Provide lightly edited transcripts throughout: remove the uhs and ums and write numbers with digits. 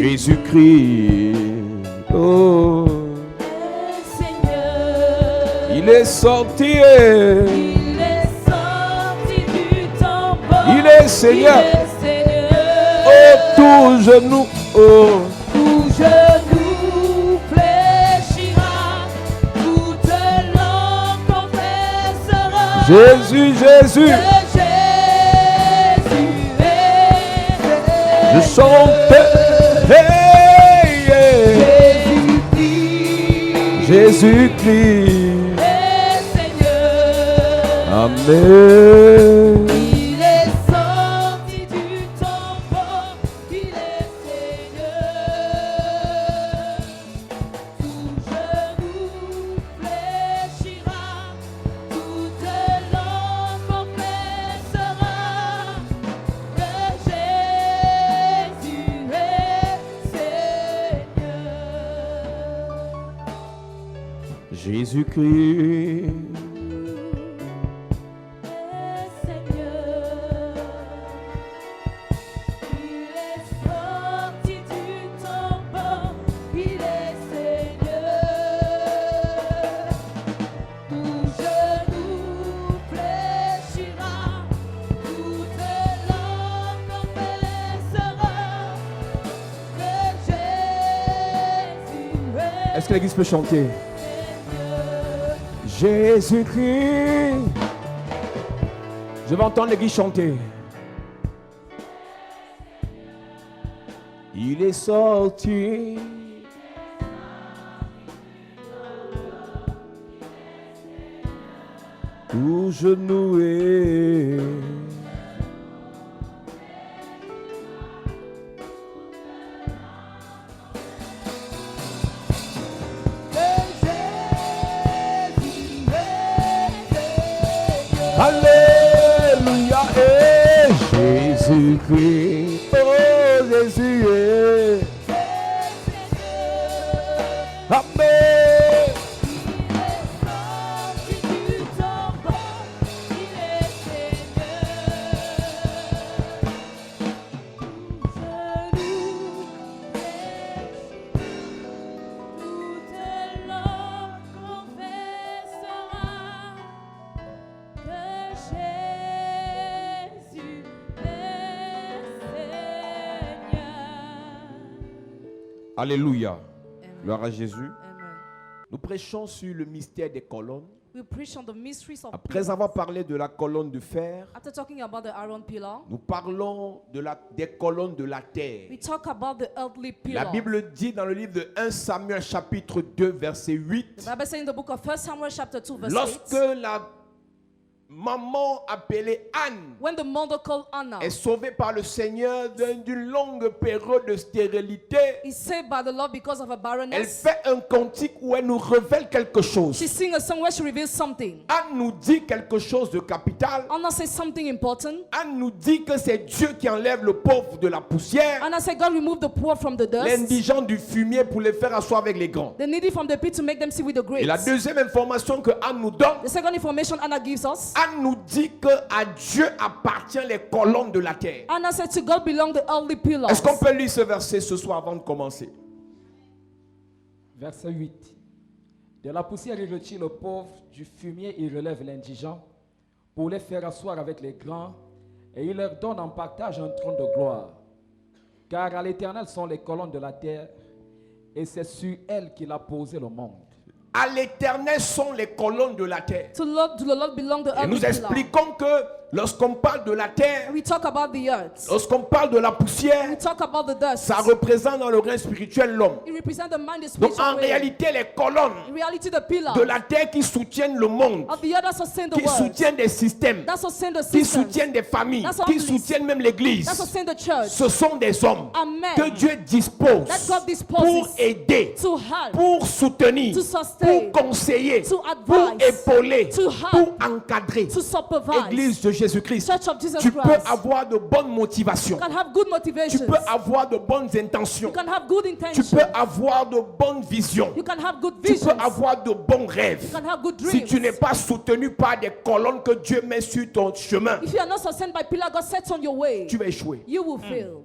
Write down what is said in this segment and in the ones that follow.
Jésus-Christ, oh, Seigneur, il est sorti, il est sorti du tombeau, il est Seigneur, il est Seigneur, oh, tout genou, oh, tout genou fléchira, toute langue confessera Jésus, Jésus, que Jésus est je chante, hey, yeah. Jésus-Christ Jésus-Christ, est Seigneur. Amen. Il est sorti du tombeau, il est Seigneur. Tout genou fléchira, toute langue confessera que Jésus est Seigneur. Jésus-Christ, Seigneur, il est sorti du tombeau, il est Seigneur. Tout genou fléchira, toute langue confessera que Jésus est est-ce que l'église peut chanter? Jésus-Christ, je vais entendre l'église chanter. Il est sorti. Tout genou est. Alléluia, et Jésus-Christ, oh Jésus est. Amen. sorti du tombeau, il est Seigneur. Genou toute langue confessera que Jésus est Seigneur. Alléluia. Gloire à Jésus. Amen. Nous prêchons sur le mystère des colonnes. We preach on the mysteries of Après avoir parlé de la colonne de fer, After talking about the iron pillar, nous parlons des colonnes de la terre. we talk about the earthly pillar. La Bible dit dans le livre de 1 Samuel chapitre 2 verset 8, The Bible says in the book of 1 Samuel chapter 2 verse lorsque 8, la maman appelée Anne when the mother called Anna est sauvée par le Seigneur d'une longue période de stérilité, is saved by the Lord because of her elle barrenness, fait un cantique où elle nous révèle quelque chose. she sings a song where she reveals something. Anne nous dit quelque chose de capital. Anna says something important. Anne nous dit que c'est Dieu qui enlève le pauvre de la poussière, Anna said God removed the poor from the dust, l'indigent du fumier pour les faire asseoir avec les grands. the needy from the pit to make them sit with the Et great. la deuxième information que Anne nous donne, The second information Anna gives us, Anne nous dit que à Dieu appartient les colonnes de la terre. Anna said to God belong the earthly pillars. Est-ce qu'on peut lire ce verset ce soir avant de commencer? Verset 8. De la poussière, il retire le pauvre, du fumier, il relève l'indigent, pour les faire asseoir avec les grands, et il leur donne en partage un trône de gloire. Car à l'Éternel sont les colonnes de la terre, et c'est sur elles qu'il a posé le monde. À l'Éternel sont les colonnes de la terre. To the Lord belong the Et earthly nous pillar. expliquons que lorsqu'on parle de la terre, We talk about the earth. lorsqu'on parle de la We poussière, talk about the dust. ça représente dans le règne spirituel l'homme. It represents the mind, the Donc spiritual en way. réalité, les colonnes In reality, the pillars de la terre qui soutiennent le monde, of the earth that sustain the qui world, soutiennent des systèmes, that sustain the qui systems, soutiennent des familles, That's qui families. soutiennent même l'église, that sustain the church, ce sont des hommes Amen. que Dieu dispose That God disposes pour aider, to help, pour soutenir, to sustain, pour conseiller, to pour advise, épauler, to help, pour encadrer. to supervise. Église de Jésus-Christ, Church of Jesus tu peux Christ. avoir de bonnes motivations, You can have good tu motivations. peux avoir de bonnes intentions, You can have good tu intentions. peux avoir de bonnes visions, You can have good tu visions. peux avoir de bons rêves. You can have good Si dreams. tu n'es pas soutenu par des colonnes que Dieu met sur ton chemin, If you are not sustained by pillar God sets on your way, tu vas échouer. you will fail.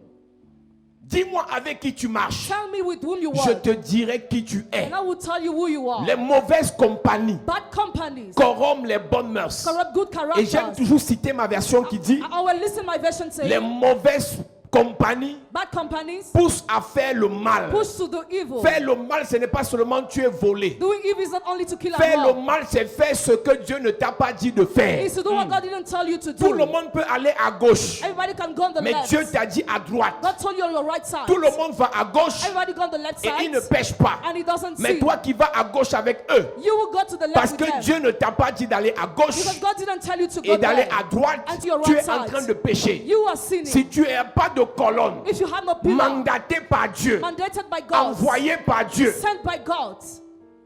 Dis-moi avec qui tu marches. Tell me with whom you Je work. te dirai qui tu es. And I will tell you who you are. Les mauvaises compagnies Bad companies corrompent les bonnes mœurs. corrupt good Et j'aime characters. toujours citer ma version qui dit I will listen my version les say mauvaises compagnies bad companies poussent à faire le mal. push to do evil. Faire le mal, ce n'est pas seulement tuer, voler. Doing evil is not only to kill and Faire le rob. mal, c'est faire ce que Dieu ne t'a pas dit de faire. It's to do what God didn't tell you to Tout le do. monde peut aller à gauche, Everybody can go on the mais left. Dieu t'a dit à droite. God told you on your right side. Tout le monde va à gauche Everybody go on the left et side. il ne pêche pas. And he doesn't Mais see. toi qui vas à gauche avec eux, You will go to the left parce with que them. Dieu ne t'a pas dit d'aller à gauche Because God didn't tell you to go et d'aller there. à droite, And to your tu right es en side. train de pécher. You are sinning. Si tu n'es pas de colonne, If you have no pillar mandaté par Dieu, mandated by God, envoyé par Dieu, sent by God,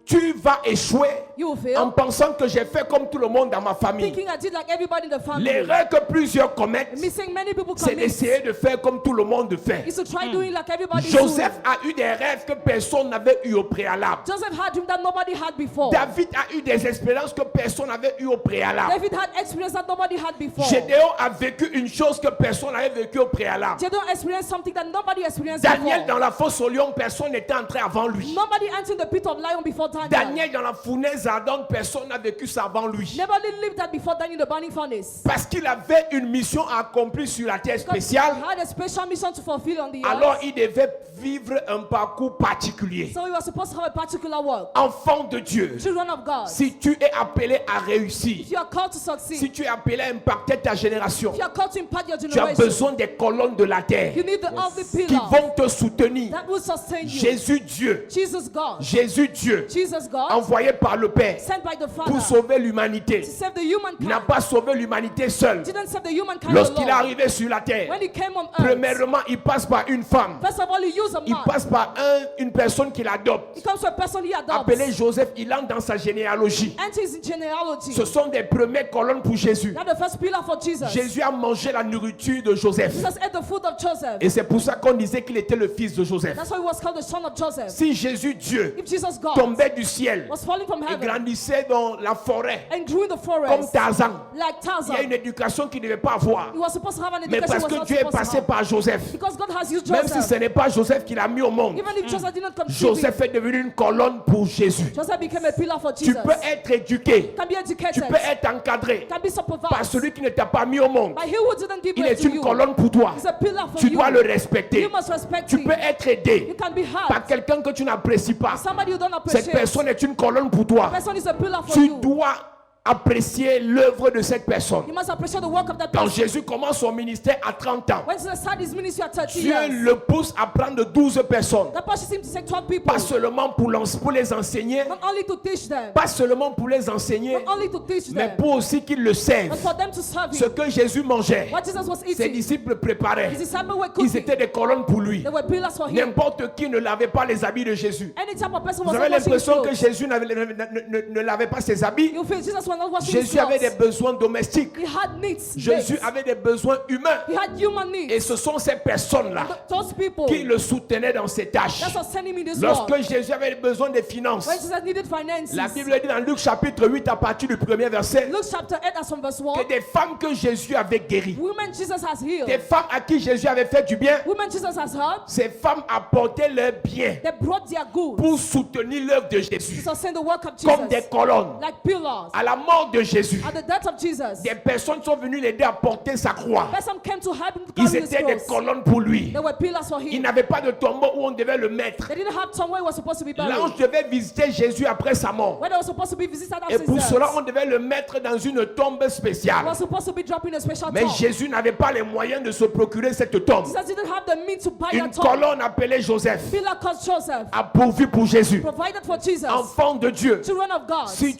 tu vas échouer you will en fail. pensant que j'ai fait comme tout le monde dans ma famille. Thinking I did like everybody in the family. L'erreur que plusieurs commettent, Missing many people c'est commit d'essayer de faire comme tout le monde fait. is to try doing like everybody Joseph a eu des rêves que personne n'avait eu au préalable. Joseph had dream that nobody had before. David a eu des expériences que personne n'avait eu au préalable. David had experience that nobody had before. Gédéon a vécu une chose que personne n'avait vécu au préalable. Gideon experienced something that nobody experienced Daniel before. dans la fosse au lion, personne n'était entré avant lui. Nobody entered the pit of lion before Daniel. Daniel dans la fournaise ardente, personne n'a vécu ça avant lui. Nobody lived that before Daniel in the burning furnace. Parce qu'il avait une mission à accomplir sur la terre God spéciale, had a special mission to fulfill on the alors earth. il devait vivre un parcours particulier. So he was supposed to have a particular work. Enfant de Dieu, Children of God. si tu es appelé à réussir, If you are called to succeed, si tu es appelé à impacter ta génération, if you are called to impact your tu as generation, besoin des colonnes de la terre you need the earthly qui pillar vont te soutenir. that will sustain you. Jésus Dieu, Jesus God. Jésus Dieu, Jesus God. envoyé par le Père Sent by the Father pour sauver l'humanité. to save the humankind. Il n'a pas sauvé l'humanité seul. Didn't save the humankind Lorsqu'il est alone. arrivé sur la terre, When he came on earth, premièrement, il passe par une femme. first of all, he used a Il man. passe par une personne qu'il adopte. He comes to a person he adopts. Appelé Joseph, il entre dans sa généalogie. Enter his genealogy. Ce sont des premières colonnes pour Jésus. That's the first pillar for Jesus. Jésus a mangé la nourriture de Joseph. Jesus ate the food of Joseph. Et c'est pour ça qu'on disait qu'il était le fils de Joseph. That's why he was called the son of Joseph. Si Jésus Dieu If Jesus God tombait du ciel was falling from et heaven grandissait dans la forêt and grew in the comme forest Tarzan, like il y a Tarzan, une éducation qu'il ne devait pas avoir. he was supposed to have an Mais education parce he was que not Dieu est supposed to passé have. par Joseph, Because God has used même si Joseph. ce n'est pas Joseph qui l'a mis au monde, Even if Joseph didn't come to Joseph est devenu une colonne pour Jésus. Joseph became a pillar for Tu Jesus. peux être éduqué, Can be tu educated. peux être encadré Can be supervised. par celui qui ne t'a pas mis au monde. By he who didn't give Il birth est to une you. colonne pour toi. He's a pillar for Tu you. dois le respecter. You must respect Tu him. peux être aidé You can be par hurt. quelqu'un que tu n'apprécies pas. Somebody you don't Cette appreciate. personne est une colonne pour toi. Person is a pillar for Tu you. dois apprécier l'œuvre de cette personne. You must appreciate the work of that Quand person. Jésus commence son ministère à 30 ans, When Jesus started his ministry at 30 Dieu years, le pousse à prendre 12 personnes. that pushes him to take 12 people. Pas seulement pour les enseigner, Not only to teach them, pas seulement pour les enseigner, not only to teach mais them, pour aussi qu'ils le servent. but for them to serve Ce him. que Jésus mangeait, What Jesus was ses eating, disciples préparaient. his disciples were Ils cooking. étaient des colonnes pour lui. They were pillars for him. N'importe qui ne lavait pas les habits de Jésus. Any type of person Vous was avez not washing his l'impression que clothes. Jésus ne lavait pas ses habits. You feel Jesus was not washing his Jésus avait des clothes. besoins domestiques. He had needs. Jésus needs. avait des besoins humains. He had human Et needs. ce sont ces personnes-là Those people, qui le soutenaient dans ses tâches. that's what sent him in this world. Lorsque Jésus avait besoin de finances, When Jesus needed finances, la Bible dit dans Luc chapitre 8 à partir du premier verset Luke chapter 8 as from verse 1, que des femmes que Jésus avait guéries, women Jesus has healed. des femmes à qui Jésus avait fait du bien, Women Jesus has helped. ces femmes apportaient leur bien They brought their goods pour soutenir l'œuvre de to Jésus sustain the work of comme des Jesus. colonnes. Like pillars. À la mort de Jésus, At the death of Jesus, des personnes sont venues l'aider à porter sa croix. person came to help him to Ils carry his étaient des cross. colonnes pour lui. They were pillars for Il him. n'avait pas de tombeau où on devait le mettre. They didn't have somewhere he was supposed to be buried. L'ange devait visiter Jésus après sa mort. Where they were supposed to be visited Et after pour his cela, death. on devait le mettre dans une tombe He spéciale. was supposed to be dropped in a special Mais tomb. Jésus n'avait pas les moyens de se procurer cette tombe. Jesus didn't have the means to buy Une that tomb. colonne appelée Joseph Pillar called Joseph, a pourvu pour Jésus. provided for Jesus. Enfant de Dieu, Children of God. si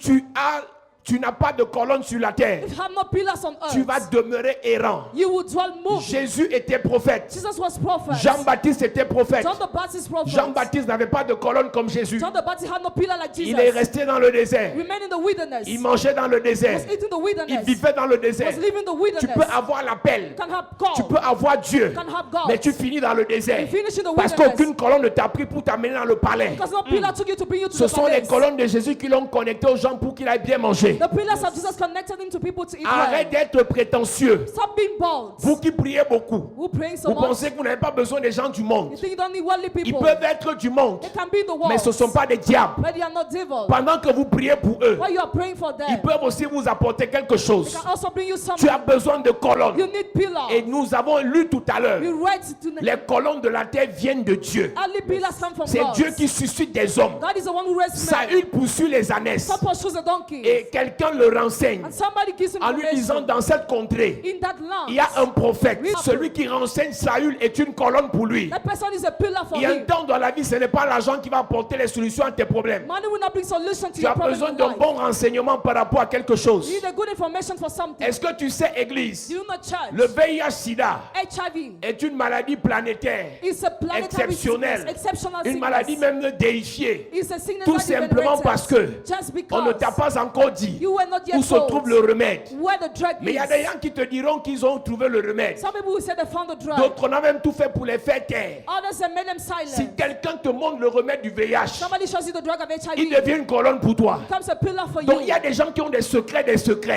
tu n'as pas de colonne sur la terre, If you have no pillars on tu earth, vas demeurer errant. you will dwell moved. Jésus était prophète. Jesus was prophet. Jean-Baptiste était prophète. John the Baptist prophet. Jean-Baptiste n'avait pas de colonne comme Jésus. John the Baptist had no pillar like Jesus. Il est resté dans le désert. Remained in the wilderness. Il mangeait dans le He désert. was eating the Il wilderness. vivait dans le He désert. was living the Tu wilderness. peux avoir l'appel. You can have God. Tu peux avoir Dieu. You can have God. Mais tu finis dans le désert. You finish in the Parce wilderness. qu'aucune colonne ne t'a pris pour t'amener dans le palais. Because no pillar took you to bring you to Ce the sont les palace. colonnes de Jésus qui l'ont connecté aux gens pour qu'il aille bien manger. connecter. The pillars of Jesus connected him to people to eat Arrête well. d'être prétentieux. Stop being bold. Vous qui priez beaucoup, Who praying so vous much? pensez que vous n'avez pas besoin des gens du monde. You think you don't need worldly Ils people? peuvent être du monde, They can be the world. mais ce ne sont pas des diables. But they are not devil. Pendant que vous priez pour eux, While you are praying for them, ils peuvent aussi vous apporter quelque they chose. can also bring you Tu something. as besoin de colonnes. You need pillars. Et nous avons lu tout à l'heure, You read to les colonnes de la terre viennent de Dieu. early pillars come from C'est God. Dieu qui suscite des hommes. God is the one who raised men. Saül poursuit les ânesses Some pursues a donkey. et quelqu'un le renseigne And somebody gives him en lui disant, information. dans cette contrée, In that land, il y a un prophète. Oui. Celui qui renseigne Saül est une colonne pour lui. that person is a pillar for Il y a un him. temps dans la vie, ce n'est pas l'argent qui va apporter les solutions à tes problèmes. Money will not bring solution to Tu your as problem besoin in d'un life. bon renseignement par rapport à quelque chose. You need a good information for something. Est-ce que tu sais, Église, Do you know church? le VIH-Sida HIV est une maladie planétaire, is a planetary exceptionnelle, sickness, exceptional une sickness. maladie même déifiée, It's a sickness tout that is simplement venerated. parce que Just on ne because t'a pas encore dit you were not yet où se told trouve le remède. where the drug Mais il y a is. des gens qui te diront qu'ils ont trouvé le remède. Some people will say they found the drug. D'autres, on a même tout fait pour les faire taire. Others have made them Si silent. quelqu'un te montre le remède du VIH, Somebody shows you the drug of il HIV. devient une colonne pour toi. Becomes a pillar for Donc you. il y a des gens qui ont des secrets,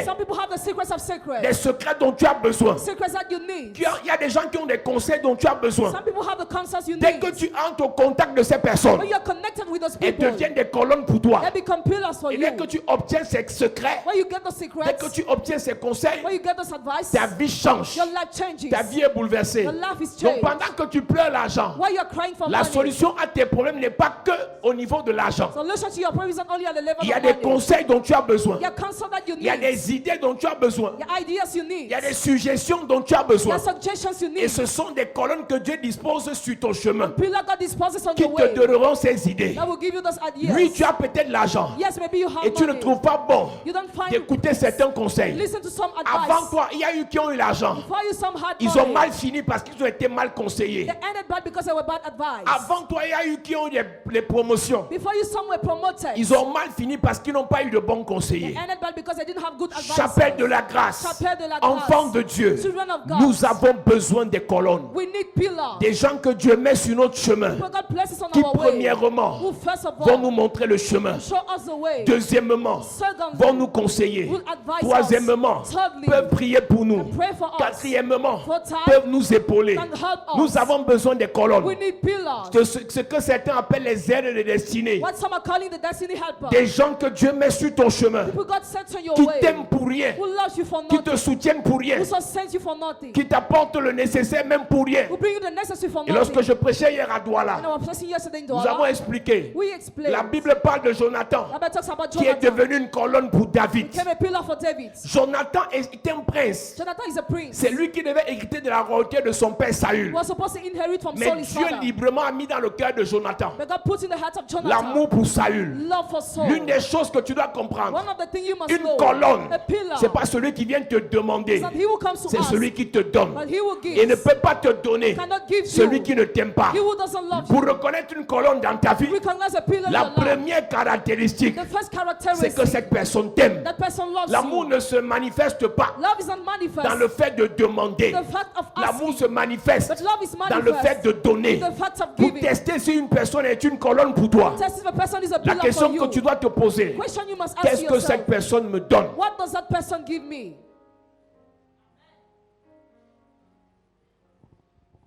Some people have the secrets of secrets. des secrets dont tu as besoin. Secrets that you need. Il y a des gens qui ont des conseils dont tu as besoin. Some people have the concepts you Dès need. que tu entres au contact de ces personnes, When you're connected with those elles people, deviennent des colonnes pour toi. they become pillars for Et you. dès que tu obtiens ces secrets, When you get the dès secrets, que tu obtiens ces conseils, when you get this advice, ta vie change. your life changes. Ta vie est bouleversée. Your life is Donc changed. pendant que tu pleures l'argent, While you're crying for la money, solution à tes problèmes n'est pas que au niveau de l'argent. solution to your problem is not only at the level Il y a of des money. conseils dont tu as besoin. Il y a counsel that you Il y a need. des idées dont tu as besoin. Il y a ideas you need. Il y a des suggestions dont tu as Il y besoin. a suggestions you Et need. ce sont des colonnes que Dieu dispose sur ton chemin Pillar God disposes on qui your te way. donneront ces idées. That will give you those ideas. Oui, tu as peut-être l'argent Yes, maybe you have et tu ne money. trouves pas bon You don't find d'écouter certains conseils. Listen to some Avant advice. toi, il y a eu qui ont eu l'argent. Before you, some had Ils money. ont mal fini parce qu'ils ont été mal conseillés. They ended bad because they were bad advice. Avant toi, il y a eu qui ont eu les promotions. Before you, some were promoted. Ils ont mal fini parce qu'ils n'ont pas eu de bons They conseillers. ended bad because they didn't have good advice. Chapelle de la grâce, Chapelle de la grâce. enfants de Dieu, Children of God. nous avons besoin des colonnes. We need pillars. Des gens que Dieu met sur notre chemin, But God places on qui our way. premièrement Who first of vont all nous montrer le chemin. show us the way. Deuxièmement, Secondly, vont nous conseiller. will advise Troisièmement, us. Thirdly, peuvent prier pour nous. pray for us. Quatrièmement, Fourth, peuvent nous épauler. can help us. Nous avons besoin des colonnes. We need pillars. Ce que certains appellent les aides de destinée. What some are calling the destiny helper. Des gens que Dieu met sur ton chemin, People God sent on your qui way. t'aiment pour rien, Who loves you for qui nothing. te soutiennent pour rien, Who so sends you for nothing. qui t'apportent le nécessaire même pour rien. Who bring you the necessary for Et lorsque nothing. je prêchais hier à Douala, And our blessing yesterday in nous avons Douala, expliqué. we explained. La Bible parle de Jonathan, The Bible talks about qui est Jonathan. devenu une colonne pour David. Became a pillar for David. Jonathan est un prince. Jonathan is a prince. C'est lui qui devait hériter de la royauté de son père He Saül. was supposed to inherit from Mais Saul his Dieu father. librement a mis dans le cœur de Jonathan But God put in the heart of Jonathan l'amour pour Saül. love for Saul. L'une des choses que tu dois comprendre, One of the things you must une know, colonne, a pillar, c'est pas celui qui vient te demander, is not he who comes to c'est us, celui qui te donne. but he will give. Et ne peut pas te donner Cannot give celui you. qui ne t'aime pas. He who doesn't love Pour you. reconnaître une colonne dans ta vie, Recognize a pillar la in your life. première caractéristique, The first c'est characteristic que cette personne t'aime. that person loves L'amour you. ne se manifeste pas Love is not manifest. dans le fait de demander. The fact of L'amour asking. se manifeste But love is dans le fait manifest. de donner. The fact of Pour giving. tester si une personne est une colonne pour toi, Test if a person is a la pillar question for you. que tu dois te poser, Question you must ask qu'est-ce que yourself. cette personne me donne? What does that person give me?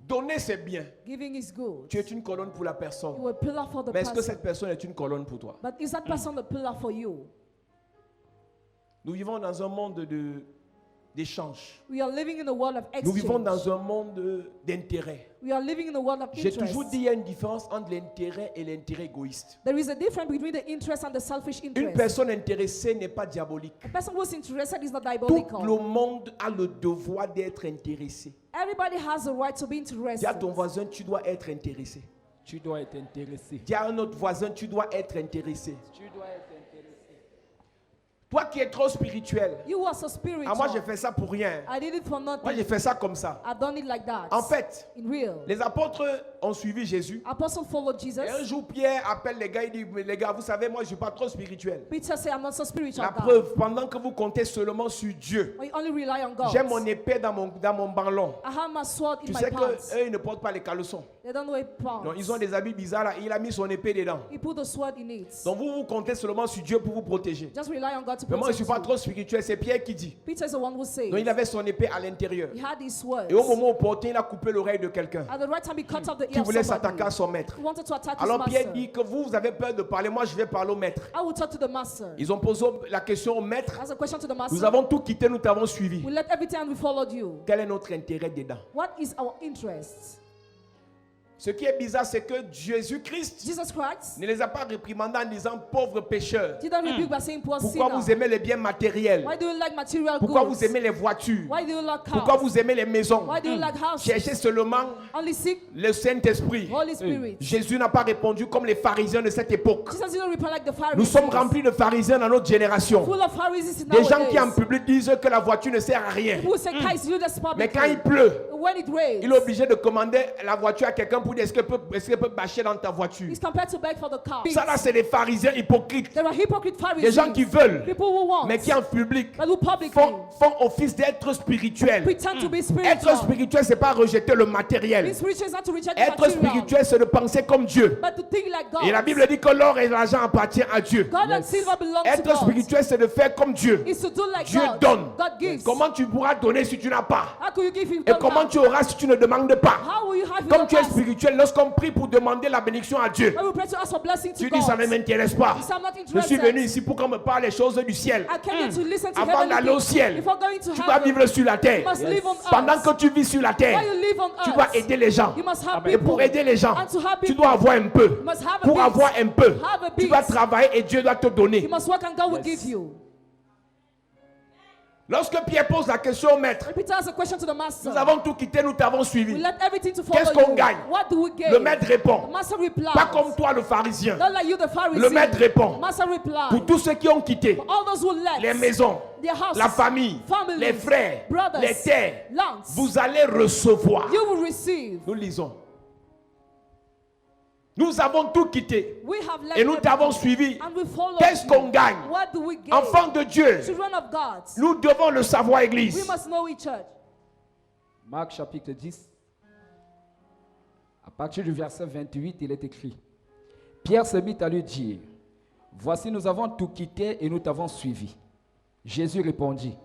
Donner, c'est bien. Giving is good. Tu es une colonne pour la personne. You are a pillar for the Mais est-ce que person. cette personne est une colonne pour toi? But is that person a pillar for you? Nous vivons dans un monde d'échange. We are living in a world of Nous vivons exchange. dans un monde d'intérêt. We are living in a world of J'ai toujours interest. dit qu'il y a une différence entre l'intérêt et l'intérêt égoïste. There is a difference between the interest and the selfish Une interest. personne intéressée n'est pas diabolique. A person who is interested is not Tout diabolical. le monde a le devoir d'être intéressé. Everybody has a right to be Dis à interested. ton voisin, tu dois être intéressé. Tu dois être intéressé. Dis à un autre voisin, tu dois être intéressé. Tu dois être intéressé. Toi qui es trop spirituel, You are so spiritual. ah, moi j'ai fait ça pour rien. I did it for Moi nothing. j'ai fait ça comme ça. I've done it like that. En fait, In real. les apôtres ont suivi Jésus. Apostles followed Jesus. Et un jour, Pierre appelle les gars, il dit, mais les gars, vous savez, moi, je ne suis pas trop spirituel. Peter said, I'm not so spiritual. La guy. preuve, pendant que vous comptez seulement sur Dieu, When you only rely on God. j'ai mon épée dans mon banlon. I have my sword in Tu my sais pants. qu'eux, ils ne portent pas les caleçons. They don't wear pants. Donc, ils ont des habits bizarres là. Il a mis son épée dedans. He put the sword in it. Donc, vous comptez seulement sur Dieu pour vous protéger. Just rely on God to Mais moi, je ne protect suis pas you. trop spirituel. C'est Pierre qui dit. Peter is the one who says. Donc, il avait son épée à l'intérieur. He had his words. Et au moment opportun, il a coupé l'oreille de quelqu'un At the right time, he cut off the qui ear of voulait somebody. s'attaquer à son maître. He wanted to attack his Alors, Pierre master. dit que vous avez peur de parler. Moi, je vais parler au maître. I will talk to the master. Ils ont posé la question au maître. As a question to the master. Nous avons tout quitté, nous t'avons suivi. We left everything and we followed you. Quel est notre intérêt dedans? What is our interest? Ce qui est bizarre, c'est que Jésus-Christ Jesus Christ ne les a pas réprimandés en disant pauvres pécheurs. didn't rebuke by saying poor Pourquoi sinner. vous aimez les biens matériels? Why do you like material Pourquoi goods? vous aimez les voitures? Why do you like cars? Pourquoi vous aimez les maisons? Why do you like houses? Cherchez seulement Only seek le Saint-Esprit. Holy Spirit. Jésus n'a pas répondu comme les pharisiens de cette époque. Jesus didn't reply like the Pharisees. Nous sommes remplis de pharisiens dans notre génération. Full of Pharisees Des gens qui en nowadays. public disent que la voiture ne sert à rien. Who say car is useless Mais publicly. quand il pleut, When it rains, il est obligé de commander la voiture à quelqu'un pour dire est-ce qu'elle peut bâcher dans ta voiture. he's compared to beg for the car. Ça là, c'est des pharisiens hypocrites. There are hypocrite Pharisees. Des gens qui veulent, People who want, mais qui en public but who publicly font office d'être spirituels. pretend to be Être spiritual. spirituel, c'est pas rejeter le matériel. Being spiritual is not to reject the Être material, spirituel, c'est de penser comme Dieu. but to think like God. Et la Bible dit que l'or et l'argent appartiennent à Dieu. God and silver belong to Être God. spirituel, c'est de faire comme Dieu. Is to do like Dieu God. donne. God gives. Comment tu pourras donner si tu n'as pas? How could you give him Et God comment back? tu auras si tu ne demandes pas? How will you have Comme your tu es best? spirituel, lorsqu'on prie pour demander la bénédiction à Dieu, When we pray to ask for blessing to tu God, dis ça ne m'intéresse pas. you say, I'm not Je suis interested. venu ici pour qu'on me parle les choses du ciel. I came here to listen to Avant heavenly d'aller au things. ciel, Before going to tu dois heaven, vivre sur la you terre. must live on earth. Pendant que tu vis sur la terre, While you live on tu earth, dois aider les gens. you must have Et people. pour aider les gens, And to have tu people, dois avoir un peu. you must have a Pour bit. avoir un peu, Have a tu bit. dois travailler et Dieu doit te donner. You must work and God will give you. Lorsque Pierre pose la question au maître, When Peter asks a question to the master, nous avons tout quitté, nous t'avons we suivi. left everything to follow Qu'est-ce qu'on you. gagne? What do we gain? Le maître répond. The master replies. Pas comme toi le pharisien. Not like you, the Pharisee. Le maître répond. The master replies. Pour tous ceux qui ont quitté For all those who left les maisons, their houses, la famille, families, les frères, brothers, les terres, lands, vous allez recevoir. you will receive. Nous lisons. Nous avons tout quitté We have left et nous t'avons everything, suivi. and we follow Qu'est-ce you. qu'on gagne? What do we gain? Enfants de Dieu, Children of God, nous devons le savoir, we Église. must know each other. Marc chapitre 10. À partir du verset 28, il est écrit. Pierre se mit à lui dire, voici nous avons tout quitté et nous t'avons suivi. Jésus répondit,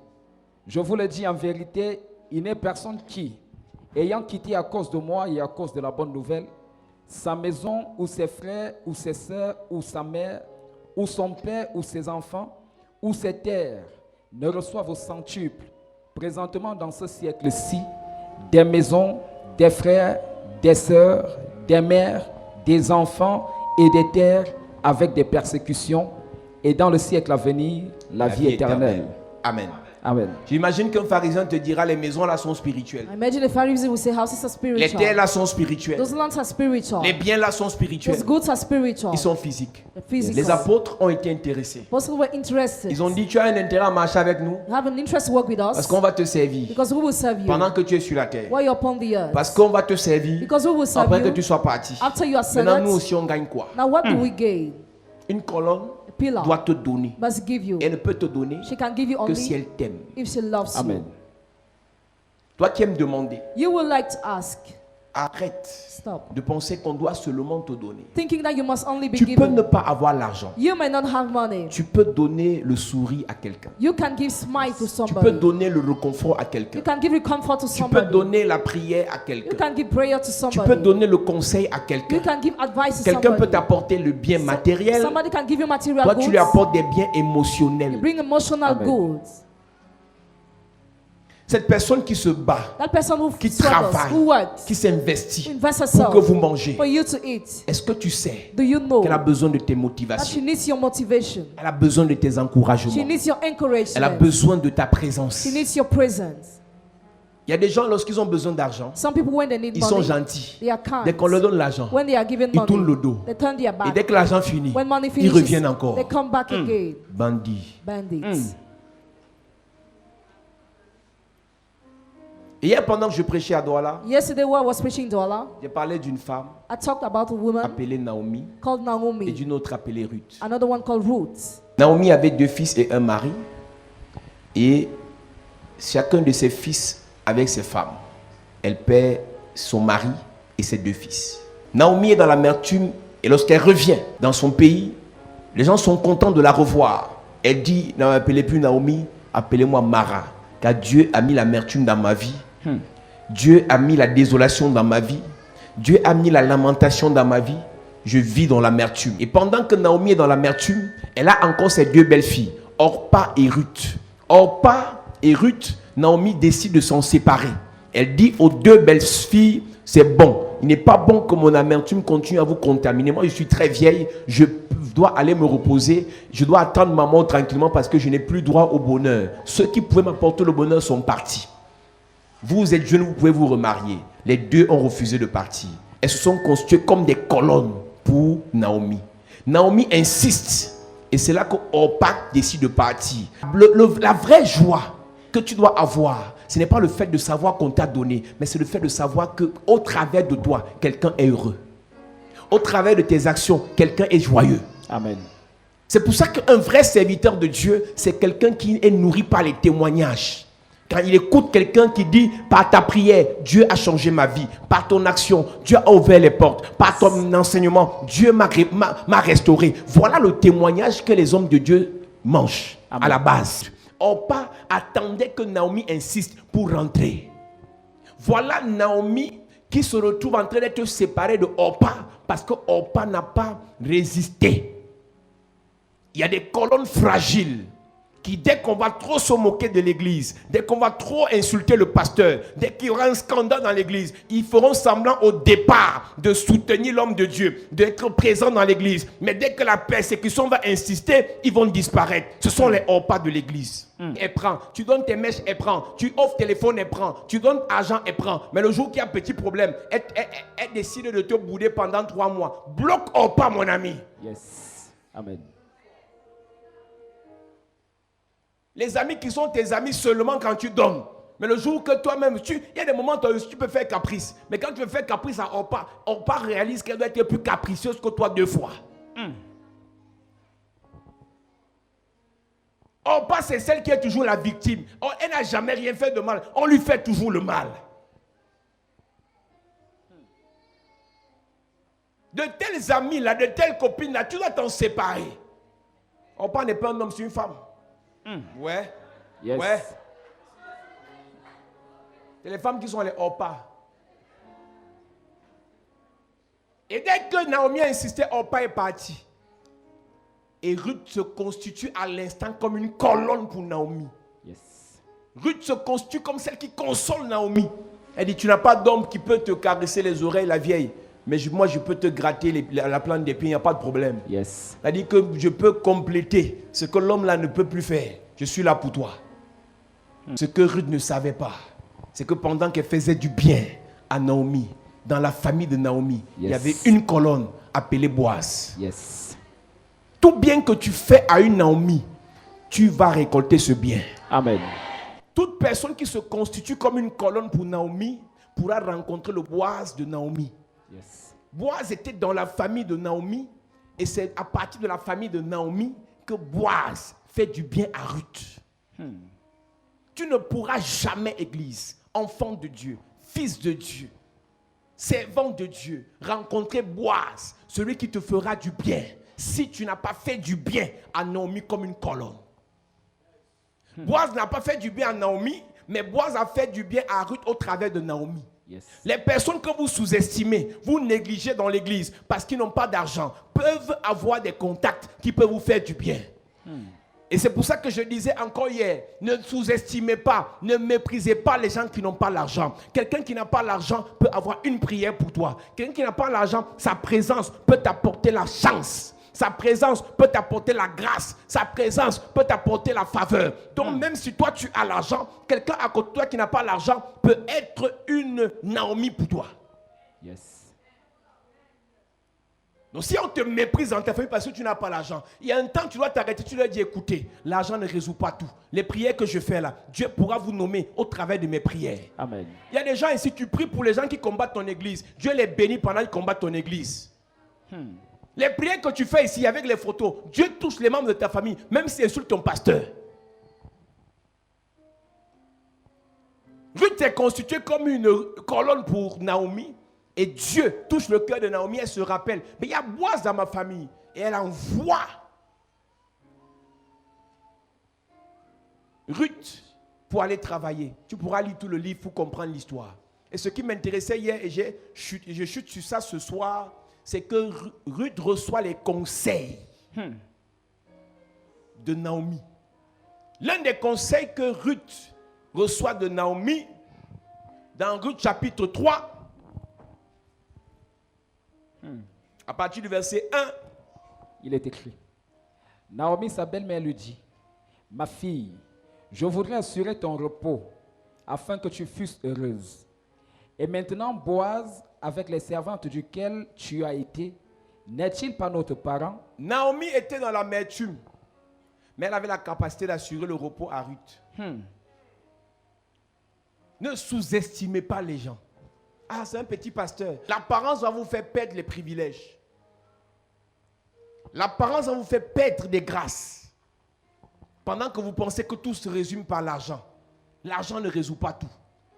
je vous le dis en vérité, il n'est personne qui, ayant quitté à cause de moi et à cause de la bonne nouvelle, sa maison ou ses frères ou ses sœurs ou sa mère ou son père ou ses enfants ou ses terres ne reçoivent au centuple présentement dans ce siècle-ci des maisons, des frères, des sœurs, des mères, des enfants et des terres avec des persécutions et dans le siècle à venir la vie éternelle. Amen. Amen. J'imagine qu'un pharisien te dira les maisons là sont spirituelles. I imagine the Pharisees will say houses are Les terres spiritual. là sont spirituelles. Those lands are spiritual. Les biens là sont spirituels. Those goods are spiritual. Ils sont physiques. They're physical. Les apôtres ont été intéressés. Those who were interested. Ils ont dit tu as un intérêt à marcher avec nous You have an interest to work with parce us qu'on va te servir because we will serve you pendant que tu es sur la terre. while you're upon the earth. Parce qu'on va te servir Because we will serve après que you tu sois parti. after you are Maintenant nous served. aussi on gagne quoi? Now what do we gain? Une colonne A pillar doit te donner. must give you. Elle ne peut te donner She can give you que si only elle t'aime. if she loves Amen. you. Toi qui aimes demander, You will like to ask. arrête Stop. de penser qu'on doit seulement te donner. Thinking that you must only be Tu peux given. ne pas avoir l'argent. You may not have money. Tu peux donner le sourire à quelqu'un. You can give smile to Tu peux somebody. donner le réconfort à quelqu'un. You can give comfort to Tu peux somebody. donner la prière à You quelqu'un. can give prayer to Tu somebody. peux donner le conseil à You quelqu'un. can give advice to Quelqu'un peut somebody. t'apporter le bien matériel. Somebody can give you material Toi, tu lui goods. apportes des biens You émotionnels. bring emotional Amen. goods. Cette personne qui se bat, That person who qui struggles, travaille, who works, qui s'investit who invests pour herself que vous mangez. for you to eat. Est-ce que tu sais Do you know qu'elle a besoin de tes that she motivations? needs your motivation? Elle a besoin de tes She encouragements. needs your Elle a encouragement. besoin de ta présence. She needs your presence. Il y a des gens, lorsqu'ils ont besoin d'argent, Some people, when they need ils sont money, gentils. they are kind. Dès qu'on leur donne l'argent, When they are given ils tournent le money, dos. they turn their Et back. dès que l'argent finit, When money ils finishes, reviennent encore. they come back again. Bandits. Bandits. Hier, pendant que je prêchais à Douala, Yesterday, while I was preaching Douala, j'ai parlé d'une femme I talked about a woman appelée Naomi called et Naomi, d'une autre appelée Ruth. another one called Ruth. Naomi avait 2 fils et un mari. Et chacun de ses fils avec ses femmes. Elle perd son mari et ses 2 fils. Naomi est dans l'amertume et lorsqu'elle revient dans son pays, les gens sont contents de la revoir. Elle dit, ne m'appelez plus Naomi, appelez-moi Mara. Car Dieu a mis l'amertume dans ma vie. Dieu a mis la désolation dans ma vie. Dieu a mis la lamentation dans ma vie. Je vis dans l'amertume. Et pendant que Naomi est dans l'amertume, elle a encore ses 2 belles-filles, Orpa et Ruth. Orpa et Ruth, Naomi décide de s'en séparer. Elle dit aux 2 belles-filles, c'est bon. Il n'est pas bon que mon amertume continue à vous contaminer. Moi, je suis très vieille. Je dois aller me reposer. Je dois attendre ma mort tranquillement parce que je n'ai plus droit au bonheur. Ceux qui pouvaient m'apporter le bonheur sont partis. Vous êtes jeunes, vous pouvez vous remarier. Les 2 ont refusé de partir. Elles se sont constituées comme des colonnes pour Naomi. Naomi insiste. Et c'est là que Orpa décide de partir. La vraie joie que tu dois avoir, ce n'est pas le fait de savoir qu'on t'a donné, mais c'est le fait de savoir qu'au travers de toi, quelqu'un est heureux. Au travers de tes actions, quelqu'un est joyeux. Amen. C'est pour ça qu'un vrai serviteur de Dieu, c'est quelqu'un qui est nourri par les témoignages. Quand il écoute quelqu'un qui dit, par ta prière, Dieu a changé ma vie. Par ton action, Dieu a ouvert les portes. Par ton enseignement, Dieu m'a restauré. Voilà le témoignage que les hommes de Dieu mangent. Amen. À la base. Orpa attendait que Naomi insiste pour rentrer. Voilà Naomi qui se retrouve en train d'être séparée de Orpa parce que Orpa n'a pas résisté. Il y a des colonnes fragiles qui, dès qu'on va trop se moquer de l'église, dès qu'on va trop insulter le pasteur, dès qu'il y aura un scandale dans l'église, ils feront semblant au départ de soutenir l'homme de Dieu, d'être présent dans l'église. Mais dès que la persécution va insister, ils vont disparaître. Ce sont les Orpas de l'église. Elle prend. Tu donnes tes mèches, elle prend. Tu offres téléphone, elle prend. Tu donnes argent, elle prend. Mais le jour qu'il y a un petit problème, elle décide de te bouder pendant 3 mois. Bloque Orpa, mon ami. Yes. Amen. Les amis qui sont tes amis seulement quand tu donnes. Mais le jour que toi-même, il y a des moments où tu peux faire caprice. Mais quand tu veux faire caprice à Orpa réalise qu'elle doit être plus capricieuse que toi 2 fois. Orpa, c'est celle qui est toujours la victime. Elle n'a jamais rien fait de mal. On lui fait toujours le mal. De tels amis là, de telles copines là, tu dois t'en séparer. Orpa n'est pas un homme, c'est une femme. Ouais. Yes. Ouais. C'est les femmes qui sont les Orpa. Et dès que Naomi a insisté, Orpa est parti. Et Ruth se constitue à l'instant comme une colonne pour Naomi. Yes. Ruth se constitue comme celle qui console Naomi. Elle dit, tu n'as pas d'homme qui peut te caresser les oreilles, la vieille. Mais moi, je peux te gratter la plante des pieds, il n'y a pas de problème. Yes. Elle dit que je peux compléter ce que l'homme là ne peut plus faire. Je suis là pour toi. Ce que Ruth ne savait pas, c'est que pendant qu'elle faisait du bien à Naomi, dans la famille de Naomi, il y avait une colonne appelée Boaz. Yes. Tout bien que tu fais à une Naomi, tu vas récolter ce bien. Amen. Toute personne qui se constitue comme une colonne pour Naomi pourra rencontrer le Boaz de Naomi. Yes. Boaz était dans la famille de Naomi et c'est à partir de la famille de Naomi que Boaz fait du bien à Ruth. Tu ne pourras jamais, Église, enfant de Dieu, fils de Dieu, servant de Dieu, rencontrer Boaz, celui qui te fera du bien, si tu n'as pas fait du bien à Naomi comme une colonne. Boaz n'a pas fait du bien à Naomi, mais Boaz a fait du bien à Ruth au travers de Naomi. Yes. Les personnes que vous sous-estimez, vous négligez dans l'église parce qu'ils n'ont pas d'argent, peuvent avoir des contacts qui peuvent vous faire du bien. Et c'est pour ça que je disais encore hier, ne sous-estimez pas, ne méprisez pas les gens qui n'ont pas l'argent. Quelqu'un qui n'a pas l'argent peut avoir une prière pour toi. Quelqu'un qui n'a pas l'argent, sa présence peut t'apporter la chance. Sa présence peut t'apporter la grâce. Sa présence peut t'apporter la faveur. Donc même si toi tu as l'argent, quelqu'un à côté de toi qui n'a pas l'argent peut être une Naomi pour toi. Yes. Donc si on te méprise dans ta famille parce que tu n'as pas l'argent, il y a un temps tu dois t'arrêter, tu leur dis écoutez, l'argent ne résout pas tout. Les prières que je fais là, Dieu pourra vous nommer au travers de mes prières. Amen. Il y a des gens ici, tu pries pour les gens qui combattent ton église. Dieu les bénit pendant qu'ils combattent ton église. Les prières que tu fais ici avec les photos, Dieu touche les membres de ta famille, même s'ils insultent ton pasteur. Ruth est constituée comme une colonne pour Naomi. Et Dieu touche le cœur de Naomi, elle se rappelle, mais il y a Boaz dans ma famille. Et elle envoie Ruth pour aller travailler. Tu pourras lire tout le livre pour comprendre l'histoire. Et ce qui m'intéressait hier, et je chute sur ça ce soir, c'est que Ruth reçoit les conseils de Naomi. L'un des conseils que Ruth reçoit de Naomi, dans Ruth chapitre 3, à partir du verset 1, Il est écrit. Naomi, sa belle-mère, lui dit, ma fille, je voudrais assurer ton repos afin que tu fusses heureuse. Et maintenant, Boaz, avec les servantes duquel tu as été, n'est-il pas notre parent? Naomi était dans l'amertume, mais elle avait la capacité d'assurer le repos à Ruth. Ne sous-estimez pas les gens. Ah, c'est un petit pasteur. L'apparence va vous faire perdre les privilèges. L'apparence va vous faire perdre des grâces. Pendant que vous pensez que tout se résume par l'argent. L'argent ne résout pas tout.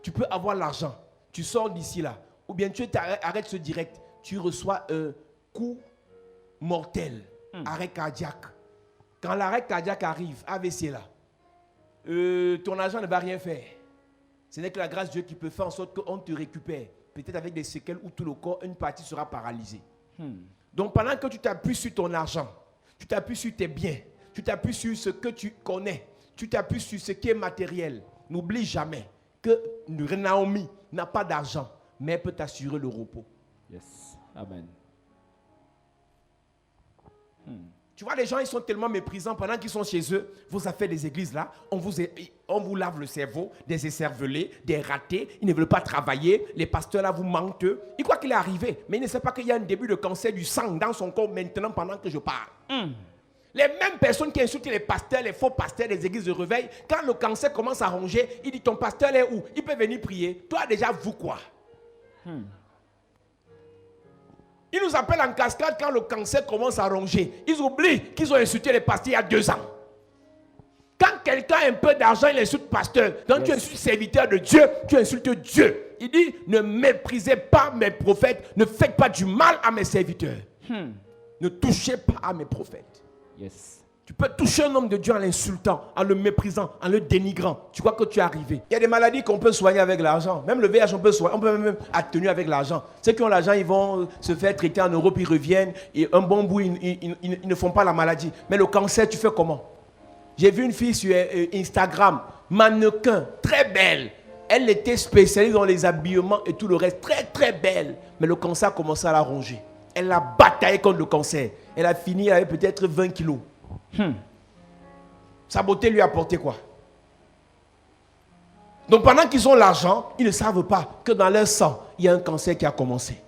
Tu peux avoir l'argent. Tu sors d'ici là. Ou bien tu arrêtes ce direct. Tu reçois un coup mortel. Arrêt cardiaque. Quand l'arrêt cardiaque arrive, AVC là, ton argent ne va rien faire. Ce n'est que la grâce de Dieu qui peut faire en sorte qu'on te récupère. Peut-être avec des séquelles où tout le corps, une partie sera paralysée. Donc pendant que tu t'appuies sur ton argent, tu t'appuies sur tes biens, tu t'appuies sur ce que tu connais, tu t'appuies sur ce qui est matériel, n'oublie jamais que Naomi n'a pas d'argent, mais elle peut t'assurer le repos. Yes. Amen. Tu vois, les gens, ils sont tellement méprisants pendant qu'ils sont chez eux. Vos affaires des églises, là, on vous lave le cerveau, des écervelés, des ratés. Ils ne veulent pas travailler. Les pasteurs, là, vous mentent. Ils croient qu'il est arrivé. Mais ils ne savent pas qu'il y a un début de cancer du sang dans son corps maintenant pendant que je parle. Les mêmes personnes qui insultent les pasteurs, les faux pasteurs des églises de réveil, quand le cancer commence à ronger, ils disent, ton pasteur est où? Il peut venir prier. Toi, déjà, vous quoi? Ils nous appellent en cascade quand le cancer commence à ronger. Ils oublient qu'ils ont insulté les pasteurs il y a 2 ans. Quand quelqu'un a un peu d'argent, il insulte pasteur. Donc tu insultes serviteur de Dieu, tu insultes Dieu. Il dit, ne méprisez pas mes prophètes, ne faites pas du mal à mes serviteurs. Ne touchez pas à mes prophètes. Yes. Tu peux toucher un homme de Dieu en l'insultant, en le méprisant, en le dénigrant. Tu crois que tu es arrivé. Il y a des maladies qu'on peut soigner avec l'argent. Même le VIH, on peut même atténuer avec l'argent. Ceux qui ont l'argent, ils vont se faire traiter en Europe, ils reviennent. Et un bon bout, ils ne font pas la maladie. Mais le cancer, tu fais comment? J'ai vu une fille sur Instagram, mannequin, très belle. Elle était spécialisée dans les habillements et tout le reste. Très, très belle. Mais le cancer a commencé à la ronger. Elle a bataillé contre le cancer. Elle a fini avec peut-être 20 kilos. Sa beauté lui a apporté quoi? Donc pendant qu'ils ont l'argent, ils ne savent pas que dans leur sang, il y a un cancer qui a commencé.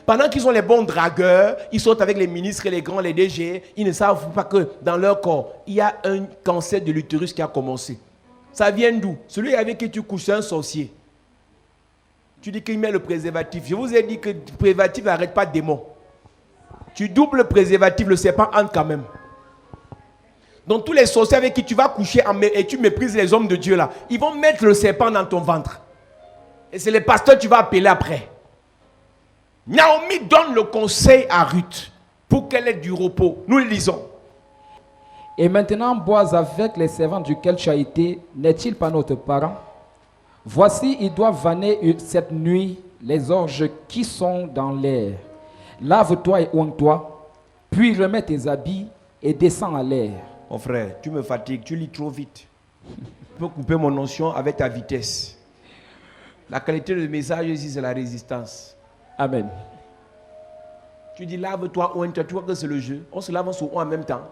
Pendant qu'ils ont les bons dragueurs, ils sont avec les ministres et les grands, les DG, ils ne savent pas que dans leur corps, il y a un cancer de l'utérus qui a commencé. Ça vient d'où? Celui avec qui tu couches, c'est un sorcier. Tu dis qu'il met le préservatif. Je vous ai dit que le préservatif n'arrête pas de démons. Tu doubles le préservatif, le serpent entre quand même. Donc tous les sorciers avec qui tu vas coucher et tu méprises les hommes de Dieu là, ils vont mettre le serpent dans ton ventre. Et c'est les pasteurs que tu vas appeler après. Naomi donne le conseil à Ruth pour qu'elle ait du repos. Nous le lisons. Et maintenant, Boaz avec les servants duquel tu as été, n'est-il pas notre parent? Voici, il doit vanner cette nuit les orges qui sont dans l'air. Lave-toi et oigne-toi, puis remets tes habits et descends à l'air. Mon frère, tu me fatigues, tu lis trop vite. Tu peux couper mon notion avec ta vitesse. La qualité du message ici, c'est la résistance. Amen. Tu dis lave-toi, oigne-toi, tu vois que c'est le jeu. On se lave, on se oint en même temps.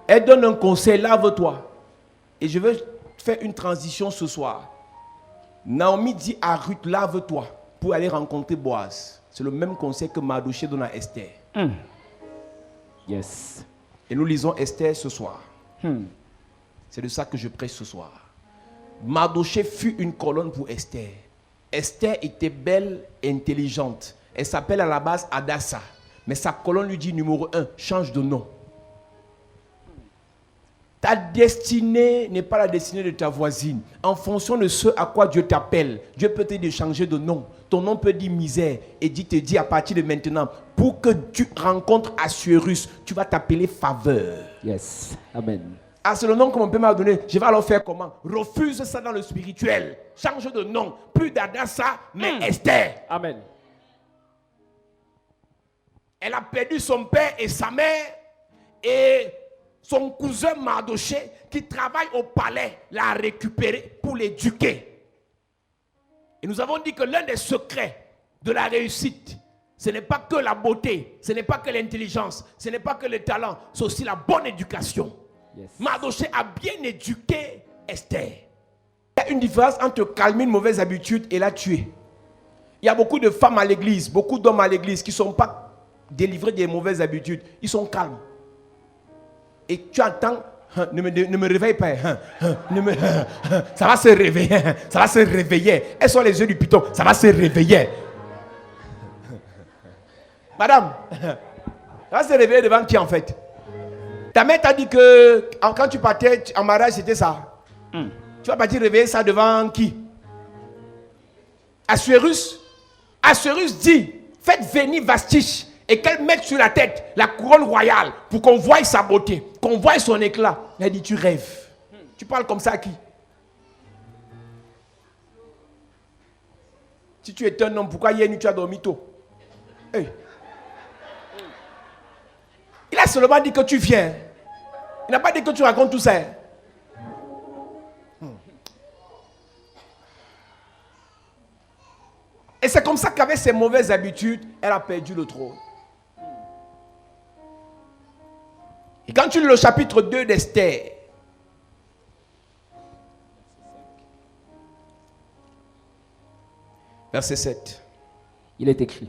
Elle donne un conseil, lave-toi. Et je veux faire une transition ce soir. Naomi dit à Ruth, lave-toi pour aller rencontrer Boaz. C'est le même conseil que Mardochée donne à Esther. Yes. Et nous lisons Esther ce soir. C'est de ça que je prêche ce soir. Mardochée fut une colonne pour Esther. Esther était belle et intelligente. Elle s'appelle à la base Hadassah. Mais sa colonne lui dit numéro 1, change de nom. Ta destinée n'est pas la destinée de ta voisine. En fonction de ce à quoi Dieu t'appelle, Dieu peut te dire de changer de nom. Ton nom peut dire misère et Dieu te dit à partir de maintenant, pour que tu rencontres Assuérus, tu vas t'appeler faveur. Yes. Amen. Ah, c'est le nom que mon père m'a donné. Je vais alors faire comment? Refuse ça dans le spirituel. Change de nom. Plus d'Hadassah, mais Esther. Amen. Elle a perdu son père et sa mère. Et son cousin Mardochée, qui travaille au palais, l'a récupéré pour l'éduquer. Et nous avons dit que l'un des secrets de la réussite, ce n'est pas que la beauté, ce n'est pas que l'intelligence, ce n'est pas que le talent, c'est aussi la bonne éducation. Yes. Mardochée a bien éduqué Esther. Il y a une différence entre calmer une mauvaise habitude et la tuer. Il y a beaucoup de femmes à l'église, beaucoup d'hommes à l'église qui ne sont pas délivrés des mauvaises habitudes. Ils sont calmes. Et tu entends, ne me réveille pas. Ça va se réveiller. Ça va se réveiller. Elles sont les yeux du python. Ça va se réveiller. Madame, ça va se réveiller devant qui en fait? Ta mère t'a dit que quand tu partais en mariage, c'était ça. Tu vas partir réveiller ça devant qui? Assuérus. Assuérus dit, faites venir Vastiche et qu'elle mette sur la tête la couronne royale pour qu'on voie sa beauté, qu'on voie son éclat. Elle dit, tu rêves. Tu parles comme ça à qui? Si tu es un homme, pourquoi hier nuit tu as dormi tôt? Hey. Il a seulement dit que tu viens. Il n'a pas dit que tu racontes tout ça. Et c'est comme ça qu'avec ses mauvaises habitudes, elle a perdu le trône. Et quand tu lis le chapitre 2 d'Esther, verset 7. Il est écrit.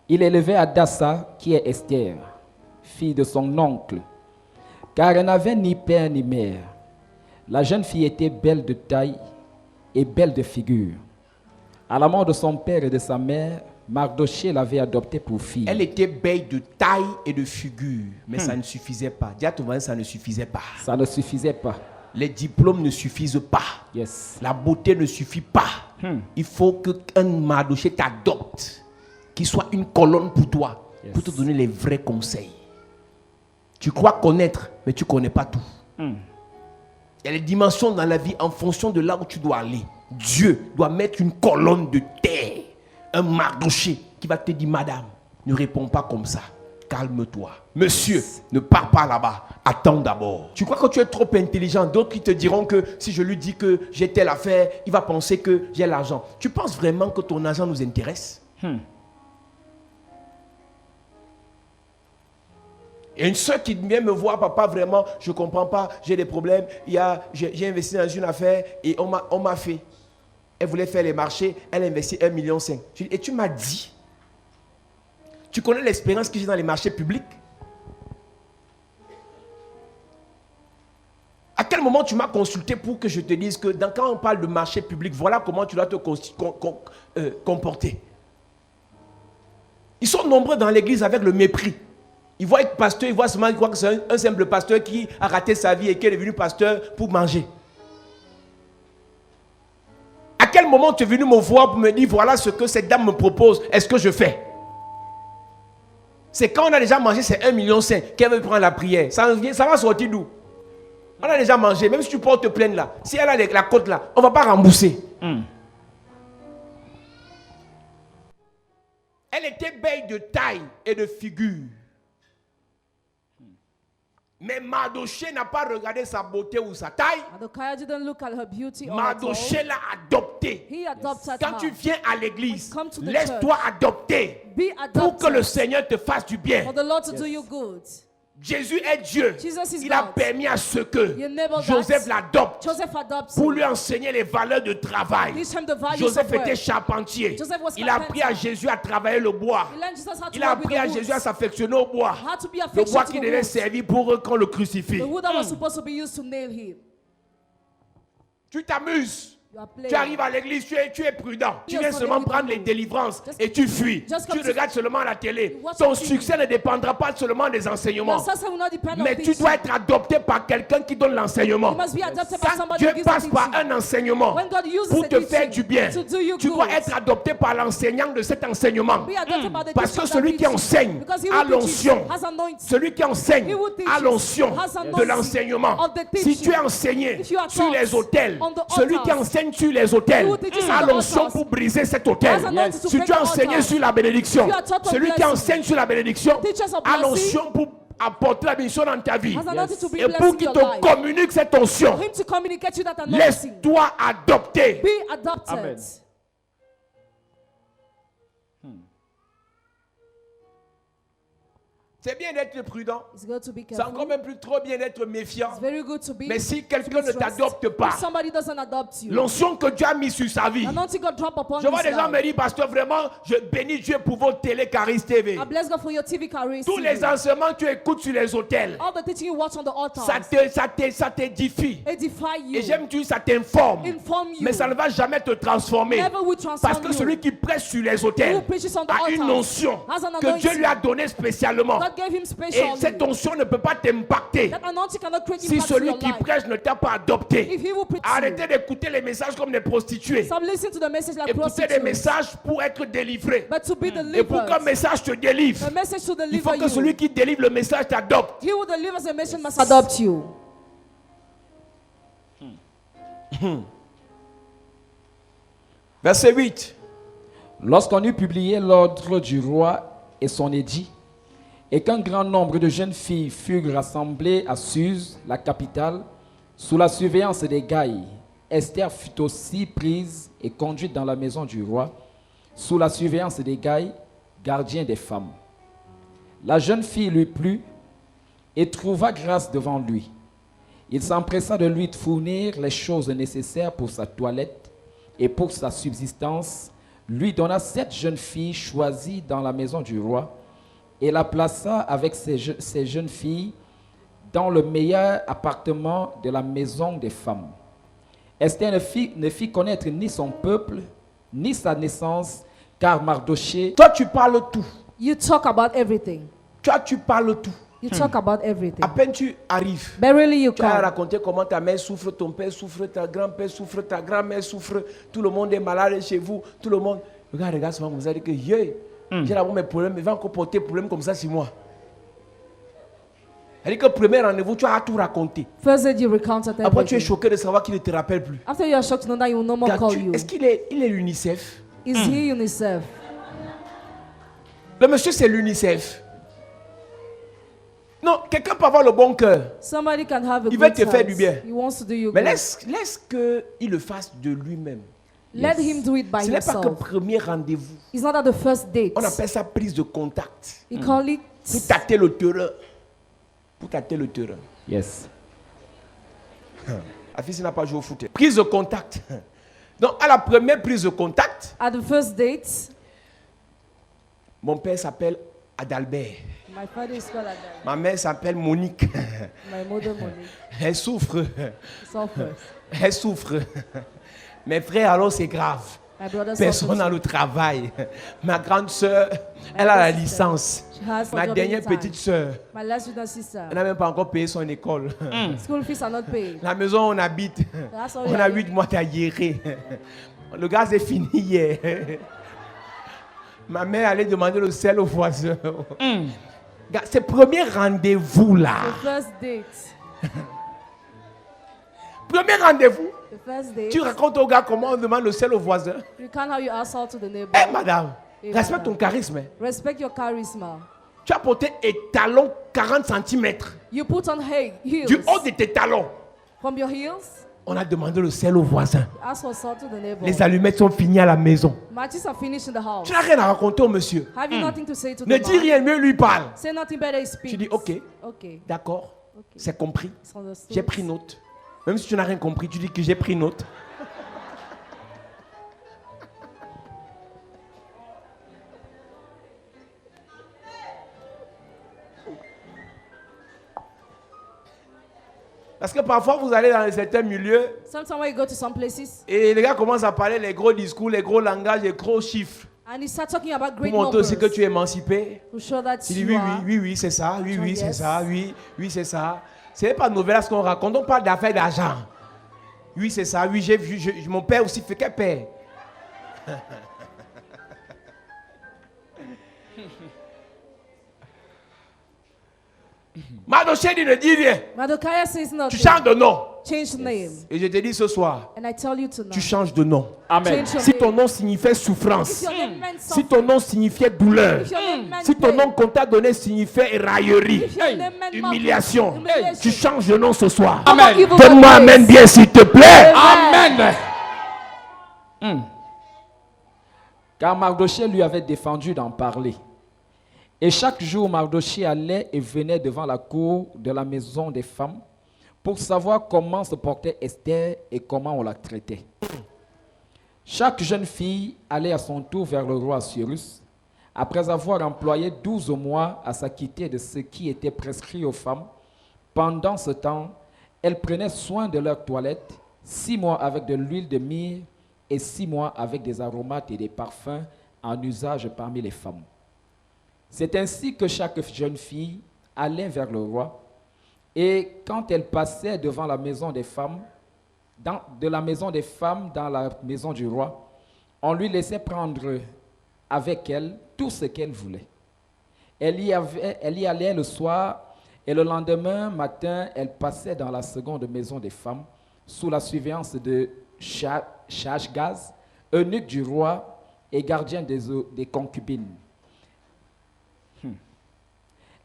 Il élevait Hadassah, qui est Esther, fille de son oncle, car elle n'avait ni père ni mère. La jeune fille était belle de taille et belle de figure. À la mort de son père et de sa mère, Mardochée l'avait adoptée pour fille. Elle était belle de taille et de figure, mais ça ne suffisait pas. Dis à ton voisin, ça ne suffisait pas. Ça ne suffisait pas. Les diplômes ne suffisent pas. Yes. La beauté ne suffit pas. Il faut qu'un Mardochée t'adopte, qu'il soit une colonne pour toi, pour te donner les vrais conseils. Tu crois connaître, mais tu ne connais pas tout. Il y a les dimensions dans la vie en fonction de là où tu dois aller. Dieu doit mettre une colonne de terre, un Mardochée qui va te dire, madame, ne réponds pas comme ça. Calme-toi. Monsieur, ne pars pas là-bas. Attends d'abord. Tu crois que tu es trop intelligent. D'autres qui te diront que si je lui dis que j'ai telle affaire, il va penser que j'ai l'argent. Tu penses vraiment que ton argent nous intéresse? Et une soeur qui vient me voir, papa, vraiment, je ne comprends pas, j'ai des problèmes. J'ai investi dans une affaire et on m'a fait. Elle voulait faire les marchés, elle a investi 1,5 million. Et tu m'as dit, tu connais l'expérience que j'ai dans les marchés publics? À quel moment tu m'as consulté pour que je te dise que quand on parle de marché public, voilà comment tu dois te comporter? Ils sont nombreux dans l'église avec le mépris. Ils voient être pasteur, ils voient seulement, ils croient que c'est un simple pasteur qui a raté sa vie et qui est devenu pasteur pour manger. À quel moment tu es venu me voir pour me dire voilà ce que cette dame me propose, est-ce que je fais? C'est quand on a déjà mangé, c'est 1,5 million qu'elle veut prendre la prière. Ça va sortir d'où? On a déjà mangé, même si tu portes plainte là, si elle a la côte là, on ne va pas rembourser. Elle était belle de taille et de figure. Mais Mardochée n'a pas regardé sa beauté ou sa taille. Mordecai didn't look at her beauty or at all. Mardochée l'a adoptée. He adopted Quand tu her. viens à l'église, Come to the laisse-toi adopter Be pour que le adopted Seigneur te fasse du bien. for the Lord to do you good. Jésus est Dieu. Jesus is Il a God. permis à ce que He enabled Joseph that. l'adopte Joseph adopts pour him. lui enseigner les valeurs de travail. Teach him the values Joseph of work. était charpentier. Joseph was Il a appris à carpenter. Jésus à travailler le bois. He learned Jesus how to Il a work with appris à the Jésus à woods. s'affectionner au bois. How to be Le affectionate bois to qui the devait woods. servir pour eux quand on le crucifie. The wood that was supposed to be used to nail him. Tu t'amuses. You are playing. Tu arrives à l'église, tu es prudent. Tu Yes, viens for seulement the prendre les people. délivrances Just- et tu fuis. just Tu come to- regardes seulement la télé. watch Ton the TV. succès ne dépendra pas seulement des enseignements. Your success will not depend on Mais tu teaching. dois être adopté par quelqu'un qui donne l'enseignement. You must be adopted by Quand somebody Dieu who gives passe the par teaching. un enseignement When God uses pour a te faire teaching du bien, to do you tu dois good. être adopté par l'enseignant de cet enseignement. Be adopted by the Parce teacher que that celui qui teaches. enseigne Because he a who teaches l'onction. has anointing. Celui qui enseigne He who teaches a l'onction has de anointing l'enseignement. of the Si teaching. tu es enseigné If you are sur les taught autels, on the celui qui altars, enseigne sur les autels he who teaches a on the l'onction altars pour briser cet autel. has anointing to Si break tu as the enseigné altars. sur la bénédiction, If you are taught on celui qui blessing, enseigne sur la bénédiction teaches of a blessing, l'onction pour apporter la bénédiction dans ta vie. has anointing to be Et blessed pour in qu'il your te life. communique cette onction, For him to communicate you that anointing. laisse-toi adopter. Be adopted. Amen. C'est bien d'être prudent. It's good to be C'est careful. encore même plus trop bien d'être méfiant. It's very good to be. Mais si to quelqu'un be ne stressed. t'adopte pas, If somebody doesn't adopt you, l'onction que Dieu a mise sur sa vie. anointing God drop upon Je vois his des gens life. me dire, pasteur, vraiment, je bénis Dieu pour votre télé Caris TV. I bless God for your TV career. Tous les enseignements que tu écoutes sur les hôtels, All the teaching you watch on the altar. ça t'édifie. Edify you. Et j'aime dire, ça t'informe. Inform you. Mais ça ne va jamais te transformer. Never will transform Parce que you. celui qui prêche sur les hôtels Who preaches on the a une altar onction has an que Dieu anointing. lui a donnée spécialement. God gave him Et specially. cette onction ne peut pas t'impacter That anointing cannot create si impact in celui your qui life. prêche ne t'a pas adopté. If he will preach Arrêtez you, d'écouter les messages comme des prostituées. stop listening to the message like Écoutez des prostitutes. messages pour être délivré. But to be Et pour qu'un delivered, message te délivre, the message to il faut deliver que celui you. qui délivre le message t'adopte. He who delivers the message must adopt you. Verset 8. Lorsqu'on eut publié l'ordre du roi et son édit, et qu'un grand nombre de jeunes filles furent rassemblées à Suse, la capitale, sous la surveillance des Gaïs, Esther fut aussi prise et conduite dans la maison du roi, sous la surveillance des Gaïs, gardiens des femmes. La jeune fille lui plut et trouva grâce devant lui. Il s'empressa de lui fournir les choses nécessaires pour sa toilette et pour sa subsistance, lui donna 7 jeunes filles choisies dans la maison du roi et la plaça avec ces jeunes filles dans le meilleur appartement de la maison des femmes. Esther ne fit connaître ni son peuple, ni sa naissance, car Mardoché... Toi, tu parles tout. You talk about everything. Toi, tu parles tout. You talk about everything. À peine tu arrives. Barely you Tu as come. raconté comment ta mère souffre, ton père souffre, ta grand-père souffre, ta grand-mère souffre, tout le monde est malade chez vous, tout le monde. Regarde souvent comme ça, dit que j'ai d'abord mes problèmes, il va encore porter problème comme ça sur moi. Elle dit que premier rendez-vous, tu as tout raconté. First day you recounted Après, tu es everything. choqué de savoir qu'il ne te rappelle plus. After you are shocked to know that he will no more Car call tu- you. Est-ce qu'il est l'UNICEF? Is he UNICEF? Le monsieur, c'est l'UNICEF. Non, quelqu'un peut avoir le bon cœur. Somebody can have a Il veut good te faire heart. du bien. He wants to do you Mais good. laisse qu'il le fasse de lui-même. Let him do it by Ce n'est pas que himself. premier rendez-vous. It's not at the first date. On appelle ça prise de contact. You call it Pour tâter le terrain. Pour tâter le terrain. Yes. La fille n'a pas joué au foot. Prise de contact. Donc, à la première prise de contact, at the first date. mon père s'appelle Adalbert. My father is called Adam. Ma mère s'appelle Monique. My mother Monique. Elle souffre. Suffers. Elle souffre. Mes frères, alors c'est grave. My brother Personne suffers. n'a le travail. Ma grande soeur, elle a la licence. She has Ma a job dernière anytime. petite soeur, My last junior sister. elle n'a même pas encore payé son école. School fees are not paid. La maison où on habite, That's all on we a are 8 mois d'arriéré. Le gaz est fini hier. Ma mère allait demander le sel au voisin. Regarde, ce premier rendez-vous là. The first date. Premier rendez-vous. The first date. Tu racontes au gars comment on demande le sel au voisin. You can't how you assault to the neighbor. Eh madame, Eh, respecte madame. ton charisme. Respect your charisma. Tu as porté étalon 40 cm. You put on heels Du haut de tes talons. from your heels On a demandé le sel au voisin. Ask for salt to the neighbor. Les allumettes sont finies à la maison. Matches are finished in the house. Tu n'as rien à raconter au monsieur. Have you nothing to say to Ne the dis man? rien, mieux lui parle. Say nothing better, he speaks. Tu dis ok, Okay. d'accord, Okay. c'est compris. It's understood. J'ai pris note. Même si tu n'as rien compris, tu dis que j'ai pris note. Parce que parfois vous allez dans certains milieux Sometimes when you go to some places et les gars commencent à parler les gros discours, les gros langages, les gros chiffres. and you start talking about Pour great montrer aussi numbers que tu es émancipé. to show that Tu dis you oui, are. oui, oui, oui, c'est ça, oui, oui, c'est Yes. ça, oui, oui, c'est ça. Ce n'est pas de nouvelles ce qu'on raconte, on parle d'affaires d'argent. Oui, c'est ça, oui, j'ai vu, mon père aussi fait quel père. Mardochée dit ne dis rien, Mardochai says tu nothing. changes de nom. Change the name. Et je te dis ce soir, And I tell you tu tonight. changes de nom. Amen. Change your Si name. ton nom signifiait If souffrance, your name meant si suffering, ton nom signifiait douleur, if your name meant si ton pain, nom qu'on t'a donné signifiait raillerie, if your name meant humiliation, humiliation, tu changes de nom ce soir. Amen. evil Donne-moi ways. amen bien s'il te plaît. Amen. Car Mardochée lui avait défendu d'en parler. Et chaque jour, Mardochée allait et venait devant la cour de la maison des femmes pour savoir comment se portait Esther et comment on la traitait. Chaque jeune fille allait à son tour vers le roi Cyrus, après avoir employé 12 mois à s'acquitter de ce qui était prescrit aux femmes. Pendant ce temps, elles prenaient soin de leur toilette, 6 mois avec de l'huile de myrrhe et 6 mois avec des aromates et des parfums en usage parmi les femmes. C'est ainsi que chaque jeune fille allait vers le roi, et quand elle passait devant la maison des femmes, de la maison des femmes dans la maison du roi, on lui laissait prendre avec elle tout ce qu'elle voulait. Elle y allait le soir, et le lendemain matin, elle passait dans la seconde maison des femmes, sous la surveillance de Shashgaz, eunuque du roi et gardien des concubines.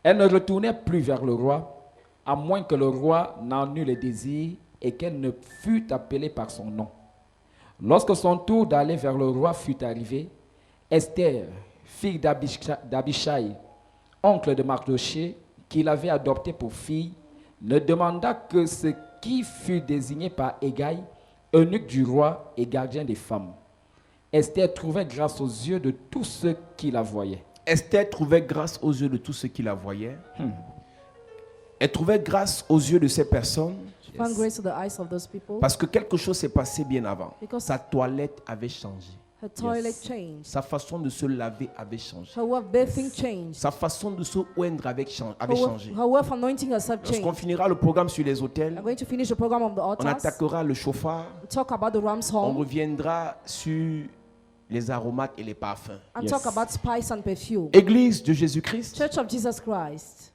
Elle ne retournait plus vers le roi, à moins que le roi n'en eût le désir et qu'elle ne fût appelée par son nom. Lorsque son tour d'aller vers le roi fut arrivé, Esther, fille d'Abishai, oncle de Mardochée, qu'il avait adopté pour fille, ne demanda que ce qui fut désigné par Hégai, eunuque du roi et gardien des femmes. Esther trouvait grâce aux yeux de tous ceux qui la voyaient. Esther trouvait grâce aux yeux de tous ceux qui la voyaient. Elle trouvait grâce aux yeux de ces personnes She found grace to the eyes of those people. parce que quelque chose s'est passé bien avant. Because- Sa toilette avait changé. Her toilet changed. Sa façon de se laver avait changé. Her way of bathing changed. Sa façon de se oindre avait Her changé. way of anointing herself Lorsqu'on changed. finira le programme sur les I'm hôtels, going to finish the program on the on altars. attaquera le chauffard. We'll talk about the ram's On home reviendra sur les aromates et les parfums. and Yes. talk about spice and perfume. Église de Jésus-Christ, Church of Jesus Christ.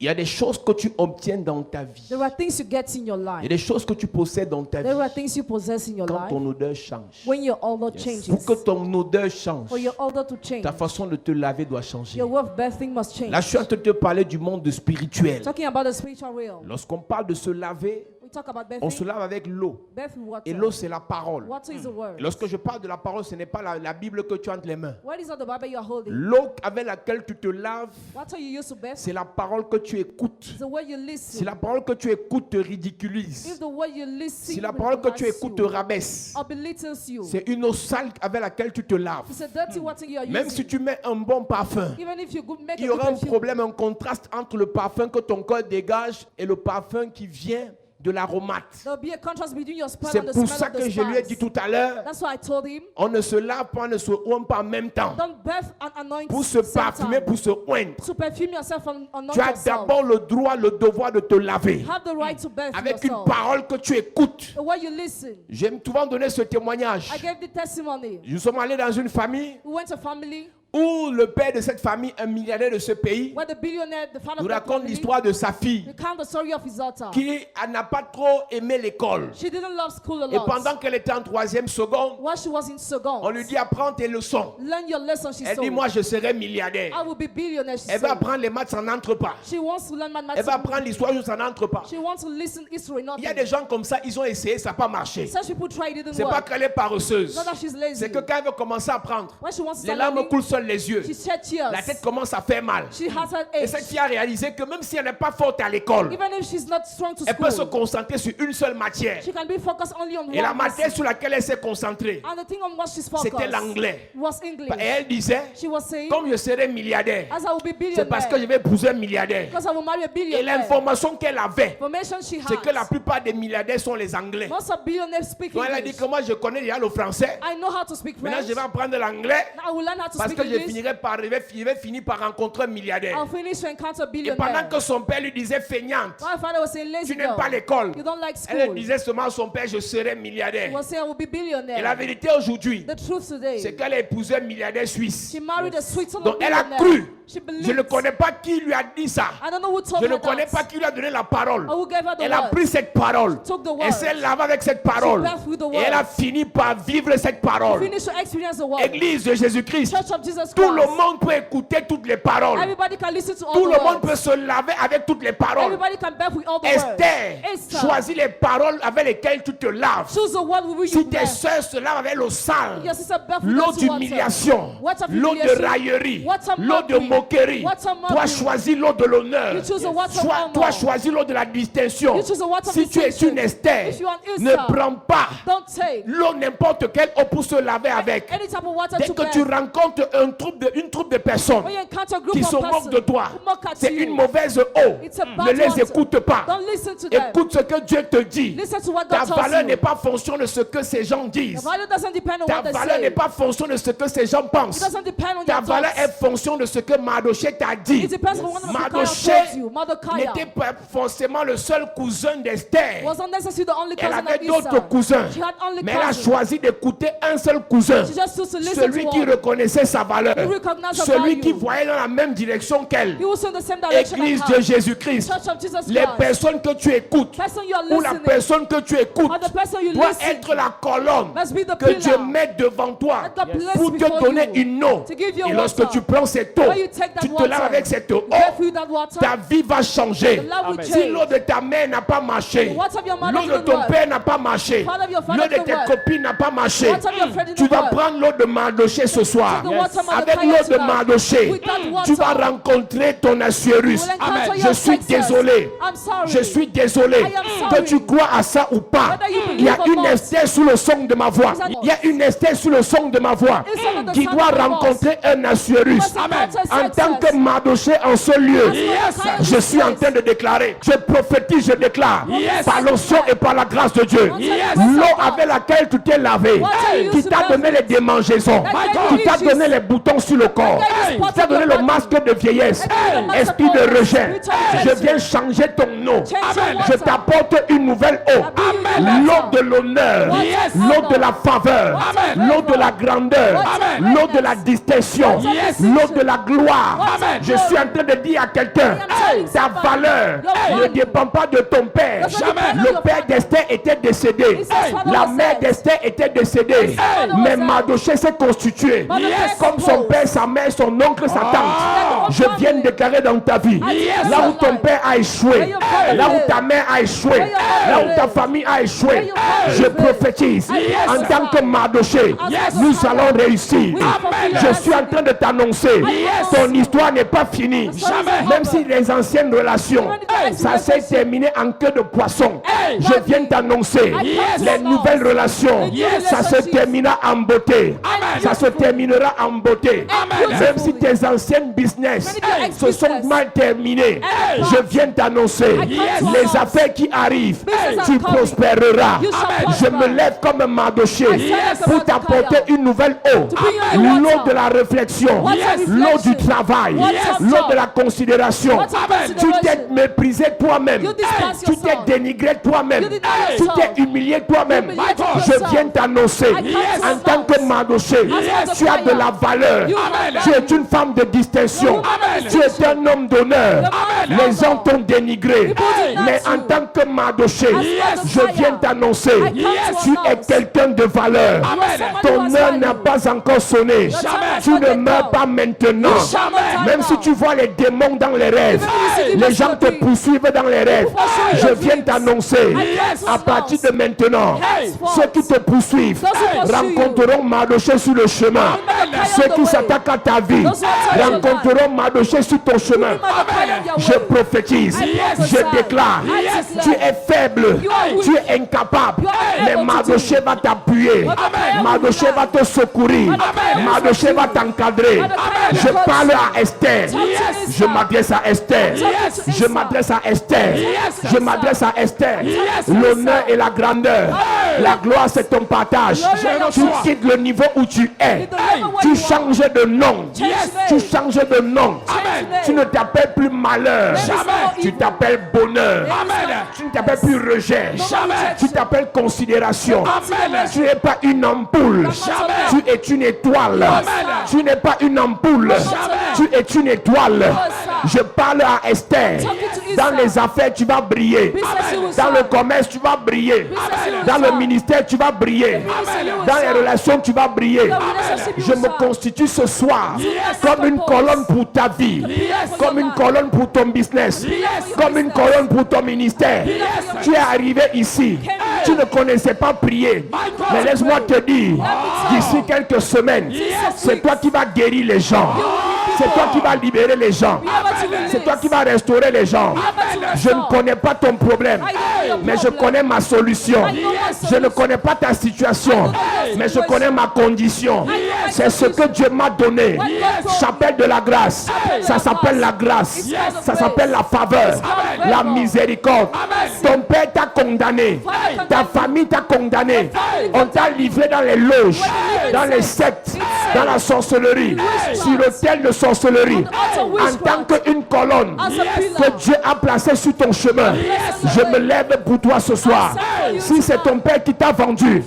il y a des choses que tu obtiens dans ta vie. There are things you get in your Il y a life. des choses que tu possèdes dans ta There are vie. things you possess in your Quand life. ton odeur change. When your odor Pour changes. que ton odeur change, For your odor to change. ta façon de te laver doit changer. Your way of bathing must change. Là, je suis en train de te parler du monde spirituel. Talking about the spiritual realm. Lorsqu'on parle de se laver, We talk about on se bathing. lave avec l'eau. Bath with water. Et l'eau, c'est la parole. Water is the word. Et lorsque je parle de la parole, ce n'est pas la Bible que tu as entre les mains. What is not the Bible you are holding? L'eau avec laquelle tu te laves, Water you use to bath. c'est la parole que tu écoutes. It's the way you Si listen. la parole que tu écoutes te If ridiculise, the way you listen si la parole que tu ridicules écoutes te you rabaisse, or belittles you, c'est une eau sale avec laquelle tu te laves. it's a dirty water you are Même using. si tu mets un bon parfum, Even if you make il y a aura good un perfume, problème, un contraste entre le parfum que ton corps dégage et le parfum qui vient de l'aromate. there'll be a contrast between your smell C'est and the pour smell ça of que the je lui ai dit spice. tout à l'heure, That's why I told him, on ne se lave pas, on ne se oint pas en même temps. don't bath and anoint Pour se same parfumer, time. pour se oindre. To perfume yourself and anoint Tu as yourself. d'abord le droit, le devoir de te laver. Have the right to bath Avec une yourself. parole que tu écoutes. The way you listen. J'aime souvent donner ce témoignage. I gave the testimony. Nous sommes allés dans une famille We went to family où le père de cette famille, un milliardaire de ce pays, where the billionaire, the father nous of the raconte family, l'histoire de sa fille recount the story of his daughter. qui n'a pas trop aimé l'école. She didn't love school a Et lot. pendant qu'elle était en 3e seconde, While she was in Sogon, on lui dit apprends tes leçons. learn your lesson, she Elle dit said. moi je serai milliardaire. I will be billionaire, she Elle va said. apprendre les maths, ça n'entre pas. She wants to learn Elle va mathematics. apprendre l'histoire, ça n'entre pas. She wants to listen history, Il y a nothing. des gens comme ça, ils ont essayé, ça n'a pas marché. Such people try, it didn't C'est pas work. qu'elle est paresseuse. Not that she's lazy. C'est que quand elle veut commencer à apprendre, When she wants to les start larmes learning, coulent sur les yeux. she shed tears. La tête commence à faire mal. She has her Et age. cette fille a réalisé que même si elle n'est pas forte à l'école, Even if she's not strong to elle peut se school, concentrer sur une seule matière. she can be focused only on Et la one matière lesson. sur laquelle elle s'est concentrée, And the thing on what she's focused c'était l'anglais. was English. Et elle disait, She was saying, comme je serai milliardaire, as I will be c'est parce que je billionaire, vais épouser un milliardaire. because I will marry a Et billionaire. l'information qu'elle avait, Information she c'est que la has. plupart des milliardaires sont les anglais. Most of billionaires speak Donc elle a dit English. que moi je connais déjà le français. I know how to speak Maintenant French. je vais apprendre l'anglais I will learn how to parce speak que je English. vais finir par rencontrer un milliardaire. I'll finish to encounter a Et pendant billionaire. que son père lui disait feignante, My father was saying, lazy tu n'aimes girl, pas l'école. you don't like Elle school. disait seulement à son père, je serai He milliardaire. was saying, I will be Et la billionaire. vérité aujourd'hui, The truth c'est today, qu'elle a épousé un milliardaire suisse. she married a Switzerland Donc elle a billionaire. cru. She believed. Je ne connais pas qui lui a dit ça. I don't know who told Je ne her connais that. pas qui lui a donné la parole. Or who gave her the Elle a word. pris cette parole. Took the Elle word. s'est lavée avec cette parole. She bathed with the Et elle a word. fini par vivre cette parole. Finish to experience the word. Église de Jésus-Christ. Church of Jesus Tout le Christ. monde peut écouter toutes les paroles. Everybody can listen to all Tout the le monde peut words. se laver avec toutes les paroles. Everybody can bathe with all the Esther, words. Esther, choisis les paroles avec lesquelles tu te laves. choose the word with which Si you tes bathe. soeurs se lavent avec l'eau sale, Your sister bathe with l'eau dirty water. d'humiliation, Water of l'eau de humiliation. raillerie, Water l'eau de mockery. moquerie, Water toi mockery. choisis l'eau de l'honneur. You choose the water of honor. Toi choisis l'eau de la distinction. You choose the water of Si tu es distinction. une Esther, If you are an ne Esther, prends pas Don't take l'eau n'importe quelle eau pour se laver avec. any type of water Dès to que bathe. tu rencontres une troupe de personnes When you encounter a group qui of se moquent persons de toi, who mock at c'est you, une mauvaise eau. it's a Ne bad les water. écoute pas. Don't listen to them. Écoute ce que Dieu te dit. Listen to what Ta God tells valeur you. n'est pas fonction de ce que ces gens Your disent. value doesn't depend on Ta what they valeur say. n'est pas fonction de ce que ces gens It pensent. doesn't depend on Ta your valeur est thoughts. fonction de ce que Mardoché t'a dit. It depends on what Mordecai told Mardoché you. Mordecai n'était pas forcément le seul cousin d'Esther. wasn't necessarily the only Elle cousin avait of d'autres Esau. cousins. She had only Mais elle a cousins. choisi d'écouter un seul cousin. She just chose to listen Celui to qui one. reconnaissait sa valeur. Who recognized her Celui value. qui voyait dans la même direction qu'elle. He was in the same direction Église as de her. Jésus-Christ. Church of Jesus Les Christ. personnes que tu écoutes Person you are ou la listening. personne que tu écoutes Or the person you doit listen être la colonne must be the que Dieu pillar met devant toi that God placed pour te before donner you une eau. to give you Et lorsque water. tu prends cette eau, When you take that tu te water, laves avec cette eau, you get through that water, ta vie va changer. the love will Si change. l'eau de ta mère n'a pas marché, The water of your mother l'eau de didn't ton work. père n'a pas marché, Father of your father l'eau de didn't tes work. copines n'a pas marché, Water of your friend tu didn't vas work. prendre l'eau de Mardoché ce soir. Take the water of Avec Mordecai l'eau de tonight. Mardoché, With that water, tu vas rencontrer ton Assuérus. you will encounter Je your suis success. désolé. I'm sorry. Je suis désolé I am que sorry. tu crois à ça ou pas. Whether you Il y a believe or une not. Esther sous le son de ma voix. Amen. Il y a une Esther sous le son de ma voix It's under the qui sound doit of my rencontrer un Assuérus. must encounter En tant success. que Mardoché en ce lieu, Yes, sir. je suis en train de déclarer. Je prophétise, je déclare. Yes. Par l'onction et par la grâce de Dieu. Yes. L'eau avec laquelle tu t'es lavé, Water you qui used to t'a bathe donné les démangeaisons, That qui t'a gave you donné issues. les boutons sur le corps, That gave you qui spots t'a on donné your le body. masque de vieillesse, That gave you the mask of esprit de oldness, rejet. spiritual Je rejection. viens changer ton nom. Change your Je water. t'apporte une nouvelle eau. Amen. L'eau de l'honneur, Yes. l'eau de la faveur, Amen. l'eau de la grandeur, Amen. l'eau de la distinction, Amen. l'eau de la gloire. Amen. Je suis en train de dire à quelqu'un, Amen. ta valeur Your ne value dépend pas de ton père. doesn't depend on Le your père father. d'Esther était décédé. His father La was mère dead. d'Esther était décédée. His father was Mais dead. Mardoché s'est constitué Yes. comme son père, sa mère, son oncle, sa tante. Je viens de déclarer dans ta vie, Yes. là où ton père a échoué, là où ta mère a échoué, là où ta famille a échoué, je prophétise en tant que Mardoché, nous allons réussir. Je suis en train de t'annoncer, ton histoire n'est pas finie. Même si les anciennes relations, ça s'est terminé en queue de poisson, je viens t'annoncer, les nouvelles relations, ça se terminera en beauté. Ça se terminera en beauté. Même si tes anciennes business se sont mal terminées, je viens t'annoncer, les affaires qui arrivent, tu prospéreras. Je me lève comme un Mardoché pour t'apporter une nouvelle eau, l'eau de la réflexion, l'eau du travail, l'eau de la considération. Tu t'es méprisé toi-même, tu t'es dénigré toi-même, tu t'es humilié toi-même. Je viens t'annoncer en tant que Mardoché, Tu as de la valeur. Tu es une femme de distinction. Tu es un homme d'honneur. Les gens t'ont dénigré. Mais en tant que Mardoché, je viens t'annoncer, tu es quelqu'un de valeur. Ton heure n'a pas encore sonné. Tu ne meurs pas maintenant. Même si tu vois les démons dans les rêves, les gens te poursuivent dans les rêves. Je viens t'annoncer, à partir de maintenant, ceux qui te poursuivent rencontreront Mardoché sur le chemin. Ceux qui s'attaquent à ta vie rencontreront Mardoché sur ton chemin. Je prophétise, je déclare, tu es faible, tu es incapable, mais Mardoché va t'appuyer, Mardoché va te secourir, Mardoché va t'encadrer. Je parle à Esther, je m'adresse à Esther, je m'adresse à Esther, je m'adresse à Esther. L'honneur et la grandeur, la gloire c'est ton partage. Tu quittes le niveau où tu es, tu changes de nom, tu changes de nom. Tu ne t'appelles plus malheur, tu t'appelles bonheur. Tu ne t'appelles plus rejet, tu t'appelles considération. Tu n'es pas une ampoule, tu es une étoile. Tu n'es pas une ampoule, tu es une étoile. Je parle à Esther. Dans les affaires, tu vas briller. Dans le commerce, tu vas briller. Dans le ministère, tu vas briller. Dans les relations, tu vas briller. Je me constitue ce soir comme une colonne pour ta vie, comme une colonne pour ton business, comme une colonne pour ton ministère. Tu es arrivé ici, tu ne connaissais pas prier, mais laisse-moi te dire, d'ici quelques semaines, c'est toi qui vas guérir les gens. C'est toi qui vas libérer les gens. C'est toi qui vas restaurer les gens. Je ne connais pas ton problème, mais je connais ma solution. Je ne connais pas ta situation, mais je connais ma condition. C'est ce que Dieu m'a donné. Chapelle de la grâce. Ça s'appelle la grâce. Ça s'appelle la faveur, la miséricorde. Ton père t'a condamné. Ta famille t'a condamné. On t'a livré dans les loges, dans les sectes, dans la sorcellerie, sur l'autel de sorcellerie, en tant qu'une colonne que Dieu a placée sur ton chemin. Je me lève pour toi ce soir. Si c'est ton père qui t'a vendu,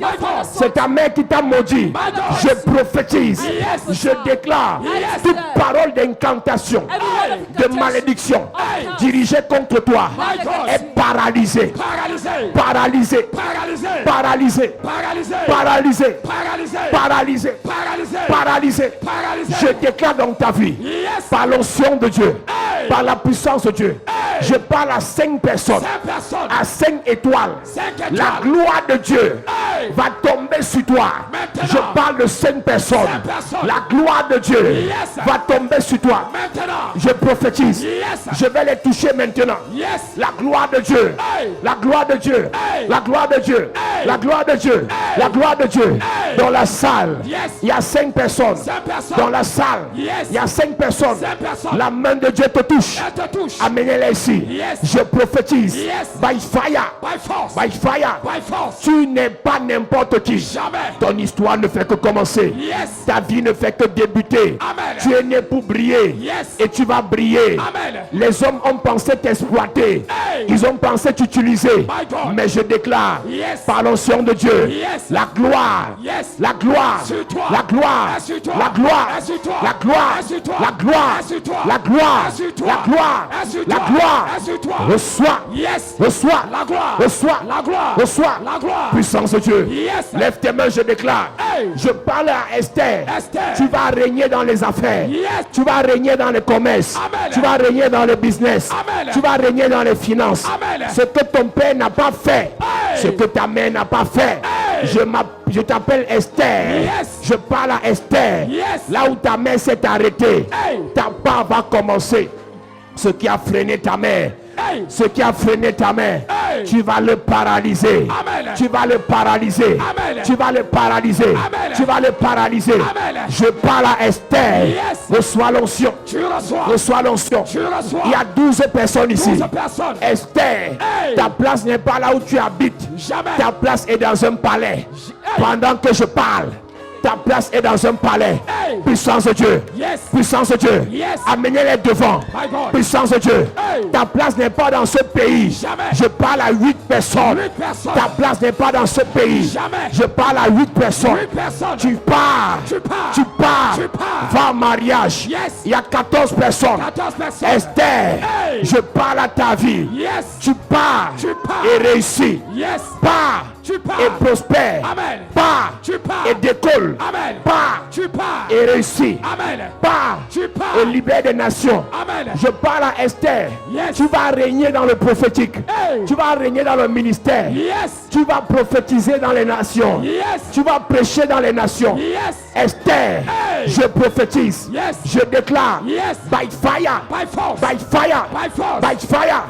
c'est ta mère qui t'a maudit, je prophétise, je déclare toute parole d'incantation, de malédiction dirigée contre toi est paralysée, paralysée, paralysée, paralysée, paralysée, paralysée. Je déclare dans ta vie, par l'onction de Dieu, par la puissance de Dieu, je parle à 5 personnes, à 5 étoiles. La gloire de Dieu va tomber sur toi. Je parle de 5 personnes. La gloire de Dieu va tomber sur toi. Je prophétise. Je vais les toucher maintenant. La gloire de Dieu, la gloire de Dieu, la gloire de Dieu, la gloire de Dieu, la gloire de Dieu. Dans la salle, il y a 5 personnes. Dans la salle, il y a 5 personnes. La main de Dieu te touche. Amenez-les ici. Je prophétise. By fire, by fire. Tu n'es pas n'importe qui. Ton histoire ne fait que commencer. Ta vie ne fait que débuter. Tu es né pour briller et tu vas briller. Les hommes ont pensé t'exploiter. Ils ont pensé t'utiliser. Mais je déclare par l'onction de Dieu, la gloire, la gloire, la gloire, la gloire, la gloire, la gloire, la gloire, la gloire, la gloire. Reçois, reçois, reçois, reçois, puissance de Dieu. Lève tes mains, je déclare. Je parle à Esther. Tu vas régner dans les affaires. Tu vas régner dans le commerce. Tu vas régner dans le business. Tu vas régner dans les finances. Ce que ton père n'a pas fait, ce que ta mère n'a pas fait. Je t'appelle Esther. Je parle à Esther. Là où ta mère s'est arrêtée, ta part va commencer. Ce qui a freiné ta mère, ce qui a freiné ta mère, tu vas le paralyser. Tu vas le paralyser. Tu vas le paralyser. Tu vas le paralyser. Je parle à Esther. Reçois l'onction. Reçois l'onction. Il y a 12 personnes ici. Esther, ta place n'est pas là où tu habites. Ta place est dans un palais. Pendant que je parle, Ta place est dans un palais. Hey. Puissance de Dieu. Yes. Puissance de Dieu. Yes. Amenez-les devant. My God. Puissance de Dieu. Hey. Ta place n'est pas dans ce pays. Jamais. Je parle à 8 personnes. 8 personnes. Ta place n'est pas dans ce pays. Jamais. Je parle à 8 personnes. 8 personnes. Tu pars. Tu pars. Tu pars. Tu pars. Va au mariage. Yes. Il y a 14 personnes. 14 personnes. Esther, Hey. je parle à ta vie. Yes. Tu pars. Tu pars. Et réussis. Yes. Pars. Tu pars. Et prospère. Amen. Pars. Tu pars. Et décolle. Amen. Pars. Tu pars. Et réussis. Amen. Pars. Tu pars. Et libère des nations. Amen. Je parle à Esther. Yes. Tu vas régner dans le prophétique. Hey. Tu vas régner dans le ministère. Yes. Tu vas prophétiser dans les nations. Yes. Tu vas prêcher dans les nations. Yes. Esther, Hey. je prophétise. Yes. Je déclare. Yes. By fire. By force. By fire. By force. By fire.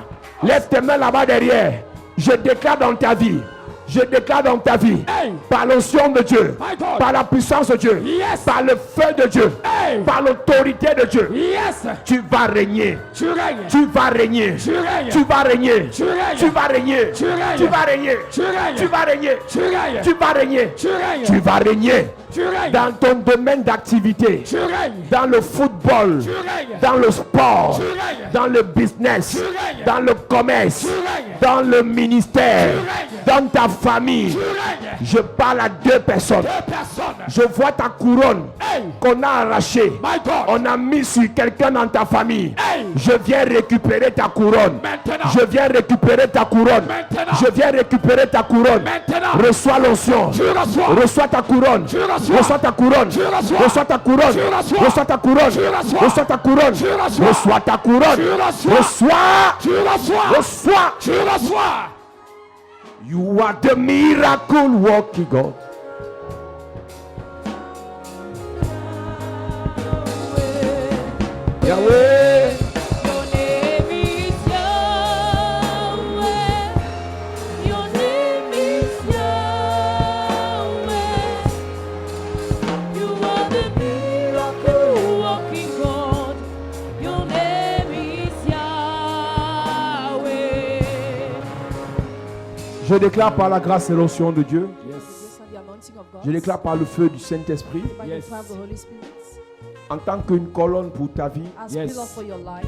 Lève tes mains là-bas derrière. Je déclare dans ta vie. Je déclare dans ta vie. Hey. Par l'onction de Dieu. My God. Par la puissance de Dieu. Yes. Par le feu de Dieu. Hey. Par l'autorité de Dieu. Yes. Tu vas régner. Tu règnes. Tu vas régner. Tu règnes. Tu vas régner. Tu règnes. Tu vas régner. Tu règnes. Tu vas régner. Tu règnes. Tu vas régner. Tu règnes. Tu vas régner. Tu règnes. Tu vas régner. Tu règnes. Dans ton domaine d'activité. Tu règnes. Dans le football. Tu règnes. Dans le sport. Tu règnes. Dans le business. Tu règnes. Dans le commerce. Tu règnes. Dans le ministère. Tu règnes. Dans ta famille. Tu règnes. Je parle à 2 personnes. 2 personnes. Je vois ta couronne Hey. qu'on a arrachée. My God. On a mis sur quelqu'un dans ta famille. Hey. Je viens récupérer ta couronne. Maintenant. Je viens récupérer ta couronne. Maintenant. Je viens récupérer ta couronne. Maintenant. Reçois l'onction. Tu reçois. Reçois ta couronne. Tu reçois. Reçois ta couronne. Tu reçois. Reçois ta couronne. Tu reçois. Reçois ta couronne. Tu reçois. Reçois ta couronne. Tu reçois. Reçois ta couronne. Tu reçois. Reçois. Tu reçois. Reçois. Tu reçois. You are the miracle working God. Yahweh. Your name is Yahweh. Your name is Yahweh. You are the miracle working God. Your name is Yahweh. Je déclare par la grâce et l'onction de Dieu. Yes. Yes, and the anointing of God. Je déclare par le feu du Saint-Esprit. By Yes. the fire of the Holy Spirit. En tant qu'une colonne pour ta vie, As Yes. pillar for your life.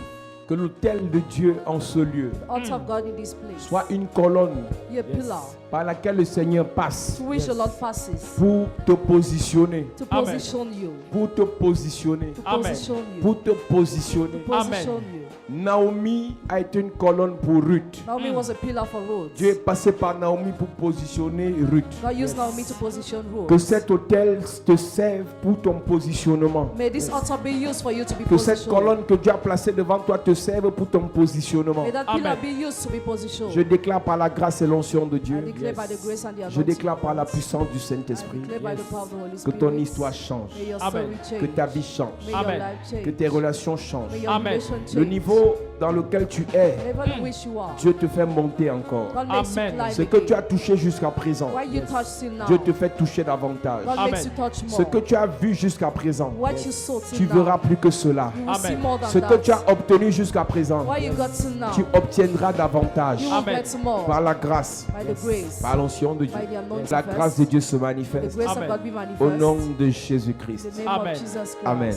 que l'autel de Dieu en ce lieu The altar of God in this place. soit une colonne Your pillar. par laquelle le Seigneur passe To which the Lord passes. pour te positionner, To Amen. position you. pour te positionner, To Amen. position you. pour te positionner. Position you. Naomi a été une colonne pour Ruth. Naomi was a pillar for Ruth. Dieu est passé par Naomi pour positionner Ruth. God used Naomi to position Que Ruth. cet autel te serve pour ton positionnement. May this altar be used for you to be Que cette positioned. colonne que Dieu a placée devant toi te serve pour ton positionnement. May that pillar Amen. be used to be positioned. Je déclare par la grâce et l'onction de I Dieu. declare by the grace and the Je anointing déclare of par la God. puissance du I Saint-Esprit declare by the power of the Holy que Spirit. ton histoire change, May your Amen. story change. que ta vie change, May your Amen. life change. que tes relations changent. May your Amen. relation change. Le niveau dans lequel tu es, The level in which you are. Dieu te fait monter encore. God makes you Amen. climb Ce que tu as again. touché jusqu'à présent, What you touch till now. Dieu te fait toucher davantage. God Amen. makes you touch more. Ce que tu as vu jusqu'à présent, What you saw till tu now. verras plus que cela. You will see Amen. more than Ce que that. tu as obtenu jusqu'à présent, What you got till now. tu obtiendras davantage You will Amen. get more. par la grâce, By the grace. par l'onction de Dieu. By the anointing La of us. grâce de Dieu se The manifeste grace of Amen. God be manifest. au nom de In Jésus-Christ. the name Amen. of Jesus Christ. Amen.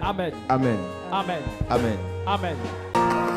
Amen. Amen. Amen. Amen. Amen.